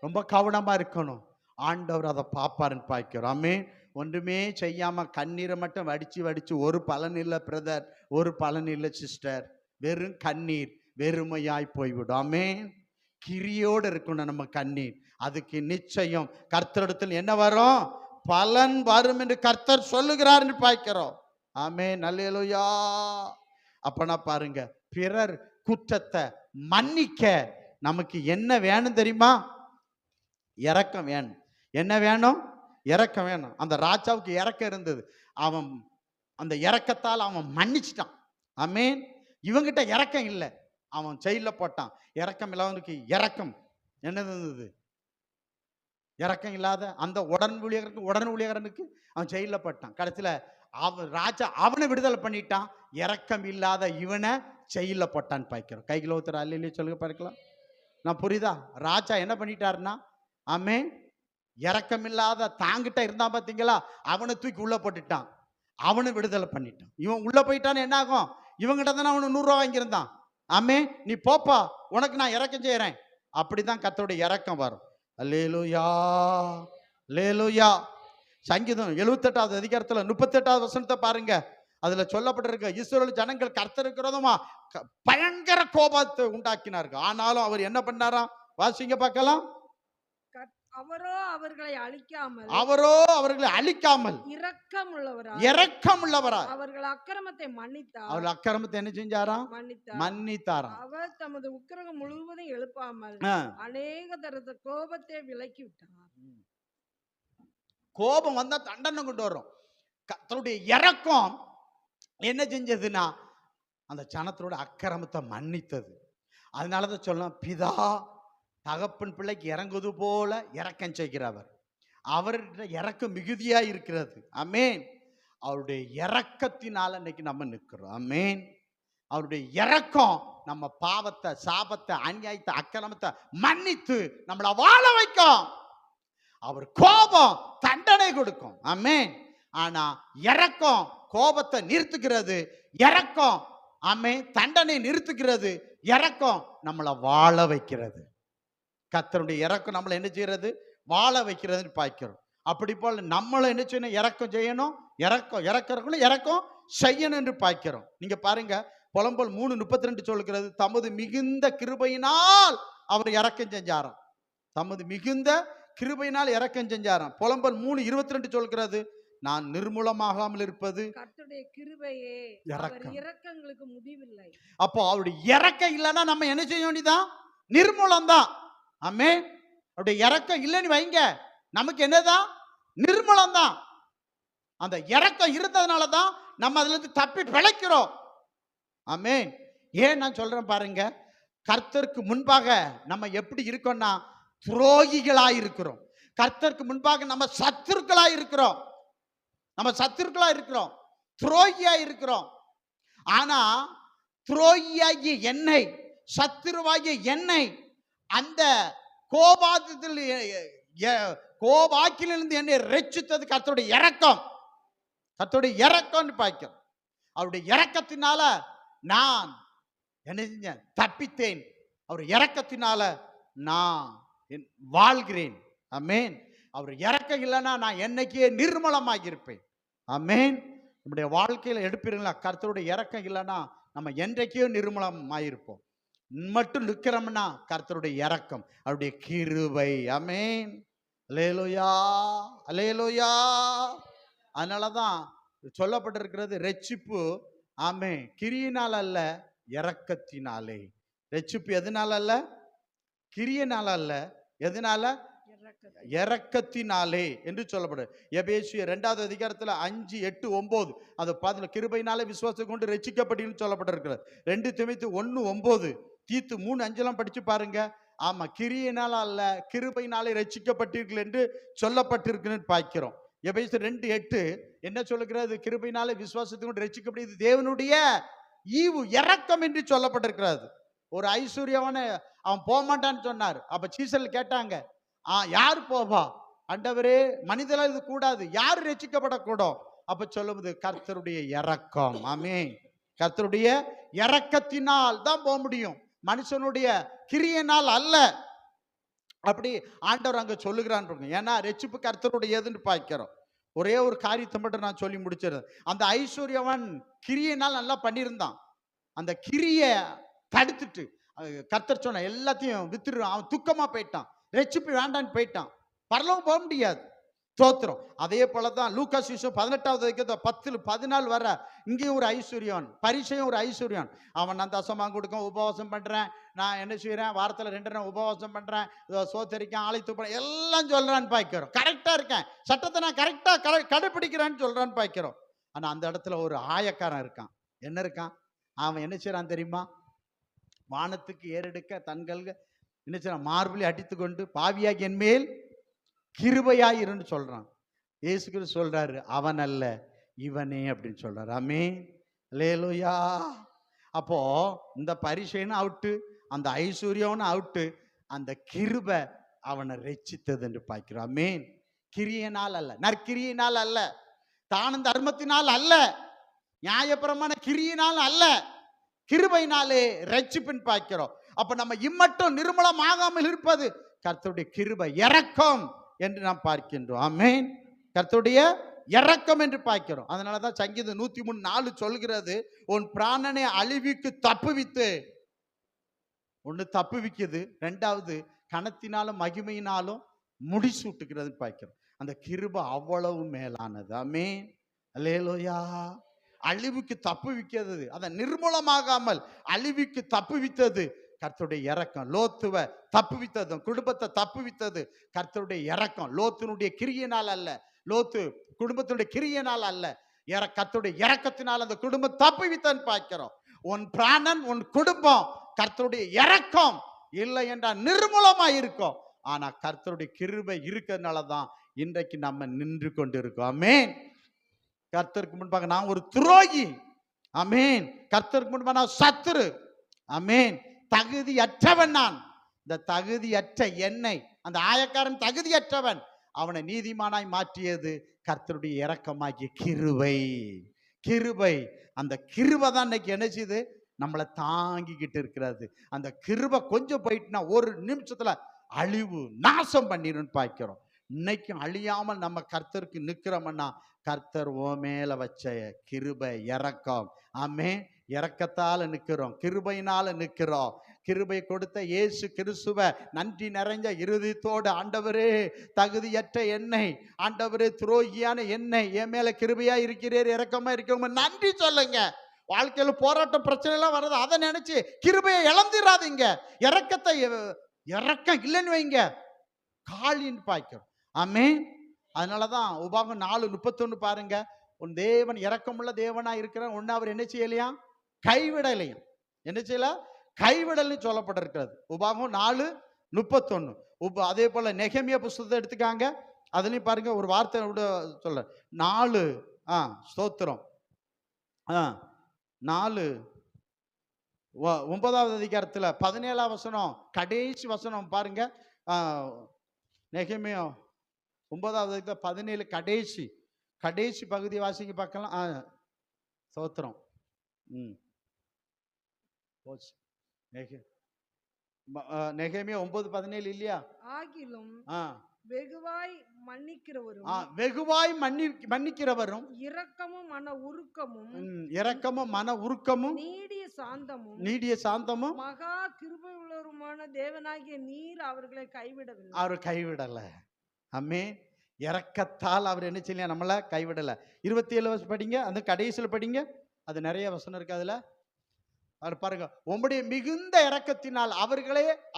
Speaker 1: ரொம்ப கவனமா இருக்கணும். ஆண்டவர் அதை பார்ப்பாருன்னு பார்க்கிறோம். ஆமென். ஒன்றுமே செய்யாம கண்ணீரை மட்டும் வடிச்சு ஒரு பலன் இல்லை பிரதர், ஒரு பலன் இல்லை சிஸ்டர். வெறும் கண்ணீர் வெறுமையாய் போய்விடும். ஆமென். கிரியோடு இருக்கணும் நம்ம கண்ணீர். அதுக்கு நிச்சயம் கர்த்தரிடத்தில் என்ன வரும்? பலன் வரும் என்று கர்த்தர் சொல்லுகிறார் என்று பார்க்கிறோம். ஆமென். அல்லேலூயா. அப்பனா பாருங்க, பிறர் குற்றத்தை மன்னிக்க நமக்கு என்ன வேணும் தெரியுமா? இரக்கம் வேணும். என்ன வேணும்? இரக்கம் வேணும். அந்த ராஜாவுக்கு இரக்கம் இருந்தது. அவன் அந்த இரக்கத்தால் அவன் மன்னிச்சிட்டான். ஆமென். இவங்கிட்ட இரக்கம் இல்லை, அவன் ஜெயில போட்டான். இரக்கம் இல்லாதவனுக்கு இரக்கம் என்னது இருந்தது? இரக்கம் இல்லாத அந்த உடன் ஊழியர்களுக்கு அவன் ஜெயில போட்டான். கடைசியில ராஜா அவனை விடுதலை பண்ணிட்டான். இரக்கம் இல்லாத இவனை ஜெயில போட்டான்னு பார்க்கிறோம். கைகளை ஒருத்தர் அல்லையே சொல்லுங்க பார்க்கலாம். நான் புரியுதா? ராஜா என்ன பண்ணிட்டாருன்னா, ஆமென், இரக்கம் இல்லாத தாங்கிட்ட இருந்தான் பார்த்தீங்களா, அவனை தூக்கி உள்ள போட்டுட்டான். அவனை விடுதலை பண்ணிட்டான். இவன் உள்ள போயிட்டான்னு என்ன ஆகும்? இவங்கிட்ட தானே அவனு 100 ரூபா வாங்கியிருந்தான். ஆமே, நீ போப்பா, உனக்கு நான் இரக்கம் செய்யறேன். அப்படிதான் கர்த்தருடைய இரக்கம் வரும். அல்லேலூயா, அல்லேலூயா. சங்கீதம் 78வது அதிகாரத்துல 38வது வசனத்தை பாருங்க. அதுல சொல்லப்பட்டிருக்க, இஸ்ரவேல் ஜனங்கள் கர்த்தருக்கு விரோதமா பயங்கர கோபத்தை உண்டாக்கினார்கள். ஆனாலும் அவர் என்ன பண்ணாராம்? வாசிங்க பார்க்கலாம்.
Speaker 2: அவரோ அவர்களை அழிக்காமல்
Speaker 1: இரக்கம் உள்ளவரா
Speaker 2: அவர்கள் அக்கிரமத்தை மன்னித்தார்.
Speaker 1: அவர்கள் அக்கிரமத்தை என்ன செஞ்சாராம்? மன்னித்தாராம்.
Speaker 2: அவர் தமது உக்கிரகம் முழுவதும் எழுப்பாமல் அநேக தரத்த கோபத்தை விலக்கி விட்டார்.
Speaker 1: கோபம் வந்தா தண்டனை கொண்டு வரும். கர்த்தருடைய இரக்கம் என்ன செஞ்சதுன்னா, அந்த ஜனத்தோட அக்கிரமத்தை மன்னித்தது. அதனாலதான் சொல்லலாம், பிதா தகப்பன் பிள்ளைக்கு இறங்குவது போல இரக்கம் செய்கிறவர். அவர்கிட்ட இரக்கம் மிகுதியா இருக்கிறது. ஆமென். அவருடைய இரக்கத்தினால இன்னைக்கு நம்ம நிற்கிறோம். ஆமென். அவருடைய இரக்கம் நம்ம பாவத்தை, சாபத்தை, அநியாயத்தை, அக்கிரமத்தை மன்னித்து நம்மளை வாழ வைக்கும். அவர் கோபம் தண்டனை கொடுக்கும். ஆமென். ஆனா இரக்கம் கோபத்தை நிறுத்துகிறது, இரக்கம் ஆமென் தண்டனை நிறுத்துகிறது, இரக்கம் நம்மளை வாழ வைக்கிறது. கர்த்தருடைய இரக்கம் நம்மளை என்ன செய்யறது? வாழ வைக்கிறதுன்னு பார்க்கிறோம். அப்படி போல நம்மளை என்ன செய்யணும்? இரக்கம் செய்யணும், இரக்கம் செய்யணும் என்று பார்க்கிறோம். நீங்க பாருங்க, புலம்பல் 3:32 சொல்கிறது, தமது மிகுந்த கிருபையினால் அவர் இரக்கம் செஞ்சாராம். தமது மிகுந்த கிருபையினால் இரக்கம் செஞ்சாராம். புலம்பல் 3:22 சொல்கிறது, நான் நிர்மூலமாகாமல் இருப்பது
Speaker 2: கர்த்தருடைய கிருபையே, அவர் இரக்கங்களுக்கு முடிவில்லை.
Speaker 1: அப்போ அவருடைய இரக்கம் இல்லைன்னா நம்ம என்ன செய்ய வேண்டியதான்? நிர்மூலம் தான். ஆமென். அவருடைய இரக்கம் இல்லைன்னு வைங்க, நமக்கு என்னதான்? நிர்மூலம் தான். அந்த இரக்கம் இருந்ததுனால தான் நம்ம அதுல இருந்து தப்பி பிழைக்கிறோம். ஆமென். ஏன் நான் சொல்றேன் பாருங்க, கர்த்தருக்கு முன்பாக நம்ம எப்படி இருக்கோம்னா துரோகிகளாய் இருக்கிறோம். கர்த்தருக்கு முன்பாக நம்ம சத்துருக்களாய் இருக்கிறோம். துரோகியா இருக்கிறோம். ஆனா துரோகியாகிய என்னை, சத்துருவாகிய என்னை அந்த கோபாக்கிலிருந்து என்னை ரட்சித்தது கர்த்தருடைய இரக்கம். பார்க்கிறோம். அவருடைய இரக்கத்தினால நான் என்ன செஞ்சேன்? தப்பித்தேன். அவர் இரக்கத்தினால நான் வாழ்கிறேன். ஆமென். அவர் இரக்கம் இல்லைன்னா நான் என்னைக்கே நிர்மலமாகி இருப்பேன். ஆமென். நம்முடைய வாழ்க்கையில எடுப்பீங்களா? கர்த்தருடைய இரக்கம் இல்லைன்னா நம்ம என்றைக்கே நிர்மலமாயிருப்போம். மட்டும் நிற்கிறோம்னா கர்த்தருடைய இரக்கம், அவருடைய கிருபை. ஆமென். அல்லேலூயா, அல்லேலூயா. அதனாலதான் சொல்லப்பட்டிருக்கிறது, ரட்சிப்பு ஆமென் கிரியினால் அல்ல, இரக்கத்தினாலே. ரட்சிப்பு எதனால அல்ல? கிரியினால் அல்ல. எதனால? இரக்கத்தினாலே என்று சொல்லப்படுது. எபேசியர் 2வது அதிகாரத்துல 5, 8, 9 அது பாத்தீங்க, கிருபையினாலே விசுவாசத்தை கொண்டு ரட்சிக்கப்பட்டீங்கன்னு சொல்லப்பட்டிருக்கிறது. 2 தீமோத்தேயு 1:9, தீத்து 3:5 படிச்சு பாருங்க. ஆமா, கிரியினால அல்ல, கிருபையினாலே ரட்சிக்கப்பட்டீர்கள் என்று சொல்லப்பட்டிருக்குன்னு பார்க்கிறோம். எபேசியர் 2:8 என்ன சொல்லுகிறது? கிருபையினாலே விசுவாசத்தை கொண்டு ரட்சிக்கப்பட்டது தேவனுடைய ஈவு, இரக்கம் என்று சொல்லப்பட்டிருக்கிறது. ஒரு ஐஸ்வர்யவான அவன் போக மாட்டான்னு சொன்னார். அப்ப சீசர்கள் கேட்டாங்க, யார் போவா? ஆண்டவரே, மனிதனால் இது கூடாது, யார் ரட்சிக்கப்படக்கூடும்? அப்ப சொல்லுவது கர்த்தருடைய இரக்கம். ஆமென். கர்த்தருடைய இரக்கத்தினால் தான் போக முடியும், மனுஷனுடைய கிரியையினால் அல்ல. அப்படி ஆண்டவர் அங்க சொல்லுகிறான். ஏன்னா ரட்சிப்பு கர்த்தருடையதுன்னு பார்க்கிறோம். ஒரே ஒரு காரியத்தை மட்டும் நான் சொல்லி முடிச்சிருந்தேன். அந்த ஐஸ்வர்யவான் கிரியையினால் நல்லா பண்ணியிருந்தான். அந்த கிரியை தடுத்துட்டு கர்த்தர் சொன்ன எல்லாத்தையும் வித்துரு, அவன் துக்கமா போயிட்டான், ரட்சிப்பு வேண்டான்னு போயிட்டான், பரலோகம் போக முடியாது. தோத்திரம். அதே போலதான் லூக்கா சுவிசேஷம் 18வது அதிகாரம் 10-14 வர இங்கேயும் ஒரு ஐஸ்வர்யவான், பரிசையும் ஒரு ஐஸ்வர்யவான். அவன் நான் தசமாக கொடுக்க உபவாசம் பண்றேன், நான் என்ன செய்யறேன், வாரத்தில் 2 நாள் உபவாசம் பண்றேன், சோத்தரிக்கேன், ஆலை துப்புறேன், எல்லாம் சொல்றான்னு பாய்க்கிறோம். கரெக்டா இருக்கேன், சட்டத்தை நான் கரெக்டா கடைபிடிக்கிறேன்னு சொல்றான்னு பாய்க்கிறோம். ஆனா அந்த இடத்துல ஒரு ஆயக்காரன் இருக்கான். என்ன இருக்கான்? அவன் என்ன செய்யறான் தெரியுமா? வானத்துக்கு ஏறெடுக்க தன்கள் என்ன செய்யறான்? மார்பிளை அடித்து கொண்டு பாவியாகி என் மேல் கிருபையாயிருன்னு சொல்றான். இயேசு கிறிஸ்து சொல்றாரு, அவன் அல்ல இவனே அப்படின்னு சொல்றாரு. ஆமென். அல்லேலூயா. அப்போ இந்த பரிசைன்னு அவுட்டு, அந்த ஐஸ்வர்யம்னு அவுட்டு, அந்த கிருபை அவனை ரட்சித்தது என்று பார்க்கிறோம். ஆமென். கிரியையினால் அல்ல, நற்கிரியினால் அல்ல, தான தர்மத்தினால் அல்ல, நியாயப்பிரமாண கிரியினால் அல்ல, கிருபையினாலே ரட்சிப்பின் பார்க்கிறோம். அப்ப நம்ம இம்மட்டும் நிர்மலமாகாமல் இருப்பது கர்த்தருடைய கிருபை, இரக்கம் என்று நாம் பார்க்கின்றோம். ஆமென். கர்த்தருடைய இரக்கம் என்று பார்க்கிறோம். அதனாலதான் சங்கீதம் 103:4 சொல்கிறது, உன் பிராணனை அழிவுக்கு தப்புவித்து, ஒண்ணு தப்புவிக்குது, 2வது கனத்தினாலும் மகிமையினாலும் முடிசூட்டுகிறது பார்க்கிறோம். அந்த கிருபை அவ்வளவு மேலானது. ஆமென். அல்லேலூயா. அழிவுக்கு தப்புவிக்கிறது, அதை நிர்மூலமாகாமல் அழிவுக்கு தப்புவித்தது கர்த்தருடைய இரக்கம். லோத்துவை தப்புவித்தது, குடும்பத்தை தப்புவித்தது கர்த்தருடைய இரக்கம். லோத்தினுடைய கிரியையினால் அல்ல, லோத்து குடும்பத்தினுடைய கிரியையினால் அல்ல, கர்த்தருடைய இரக்கத்தினால் அந்த குடும்பம் தப்புவித்தன்னு பார்க்கிறோம். உன் பிராணன், உன் குடும்பம் கர்த்தருடைய இரக்கம் இல்லை என்றால் நிர்மூலமா இருக்கும். ஆனா கர்த்தருடைய கிருபை இருக்கிறதுனாலதான் இன்றைக்கு நம்ம நின்று கொண்டு இருக்கோம். ஆமென். கர்த்தருக்கு முன்பாக நான் ஒரு துரோகி. ஆமென். கர்த்தருக்கு முன்பாக நான் சத்துரு. ஆமென். தகுதியற்றவன் நான். இந்த தகுதியற்ற என்னை, அந்த ஆயக்காரன் தகுதியற்றவன், அவனை நீதிமானாய் மாற்றியது கர்த்தருடைய இரக்கமாகிய கிருபை. கிருபை, அந்த கிருபை தான் இன்னைக்கு என்ன செய்யுது, நம்மளை தாங்கிக்கிட்டு இருக்கிறது. அந்த கிருபை கொஞ்சம் போயிட்டுனா ஒரு நிமிஷத்துல அழிவு நாசம் பண்ணிருன்னு பார்க்கிறோம். இன்னைக்கும் அழியாமல் நம்ம கர்த்தருக்கு நிற்கிறோம்னா கர்த்தர் ஓ மேல வச்ச கிருபை இரக்கம். ஆமே, இரக்கத்தால நிற்கிறோம், கிருபையினால நிற்கிறோம். கிருபை கொடுத்த இயேசு கிறிஸ்துவ நன்றி நிறைஞ்ச இருதயத்தோடு, ஆண்டவரே தகுதியற்ற என்னை, ஆண்டவரே துரோகியான என்னை என் மேல கிருபையா இருக்கிறீர், இரக்கமா இருக்கிறவங்க நன்றி சொல்லுங்க. வாழ்க்கையில போராட்டம் பிரச்சனை எல்லாம் வருது, அதை நினைச்சு கிருபையை இழந்துடாதீங்க. இரக்கத்தை இரக்கம் இல்லைன்னு வைங்க காலின்னு பாய்க்கிறோம். ஆமே, அதனாலதான் உபாகம் 4:31 பாருங்க. உன் தேவன் இரக்கமுள்ள தேவனா இருக்கிற ஒன்னு அவர் என்ன செய்யலையா, கைவிடலையும். என்ன செய்யல, கைவிடல்னு சொல்லப்பட்டிருக்கிறது. உபாகம் 4:31. அதே போல நெகேமியா புஸ்தகத்தை எடுத்துக்காங்க, அதுலயும் பாருங்க ஒரு வார்த்தை சொல்ல 4 ஸ்தோத்திரம் 9வது அதிகாரத்துல 17ஆம் வசனம் கடைசி வசனம் பாருங்க. நெகேமியா 9வது அதிகாரம் 17 கடைசி பகுதி வாசிங்க பார்க்கலாம். ஸ்தோத்திரம். நெகேமியா 9:17 இல்லையா? ஆகிலும் வெகுவாய் மன்னிக்கிறவரும் இரக்கமும் மன உருக்கமும் நீடிய சாந்தமும் மகா கிருபை உள்ளவருமான தேவனாகிய நீர் அவர்களை கைவிடவில்லை. அவர் கைவிடல. ஆமே, இரக்கத்தால் அவர் என்ன செய்யல, நம்மள கைவிடல. 27 படிங்க, அந்த கடைசியில் படிங்க, அது நிறைய வசனம் இருக்கு. அதுல பாருங்க, உம்முடைய மிகுந்த இரக்கத்தினால்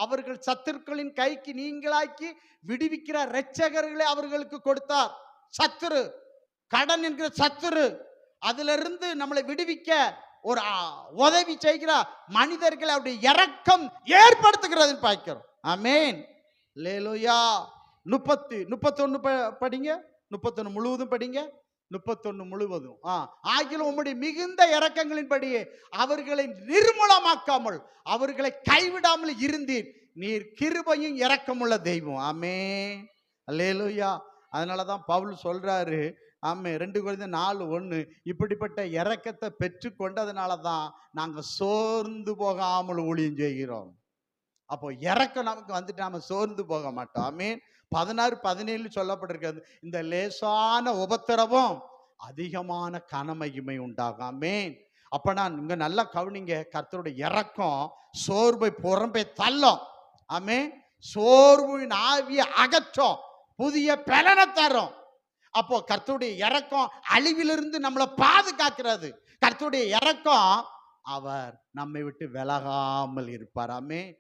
Speaker 1: அவர்கள் சத்துருக்களின் கைக்கு நீங்களாக்கி விடுவிக்கிற இரட்சகர்களை அவர்களுக்கு கொடுத்தார். சத்துரு, கடன் என்கிற சத்துரு, அதுல இருந்து நம்மளை விடுவிக்க ஒரு உதவி செய்கிற மனிதர்களை அவருடைய இரக்கம் ஏற்படுத்துகிறது பார்க்கிறோம். ஆமேன், அல்லேலூயா. 31 படிங்க, 31 முழுவதும் படிங்க, 31 முழுவதும். ஆகிலும் உம்முடைய மிகுந்த இரக்கங்களின்படியே அவர்களை நிர்மூலமாக்காமல் அவர்களை கைவிடாமல் இருந்தீர், நீர் கிருபையும் இரக்கமுள்ள தெய்வம். ஆமென், அல்லேலூயா. அதனாலதான் பவுல் சொல்றாரு, ஆமே, 2 கொரிந்தியர் 4:1, இப்படிப்பட்ட இரக்கத்தை பெற்று கொண்டதுனால தான் நாங்க சோர்ந்து போகாமல் ஊழியம் செய்கிறோம். அப்போ இரக்கம் நமக்கு வந்துட்டு நாம சோர்ந்து போக மாட்டோம். ஆமேன். 16:17 சொல்லப்பட்டிருக்கிறது, இந்த லேசான உபத்திரவம் அதிகமான கனமகிமை உண்டாகும். ஆமேன். அப்ப நான் இங்க நல்லா கவனிங்க, கர்த்தருடைய இரக்கம் சோர்வை புறம்பே தள்ளும். ஆமேன். சோர்வின் ஆவியை அகற்றும், புதிய பலனை தரும். அப்போ கர்த்தருடைய இரக்கம் அழிவிலிருந்து நம்மளை பாதுகாக்கிறது. கர்த்தருடைய இரக்கம் அவர் நம்மை விட்டு விலகாமல் இருப்பார். ஆமென்.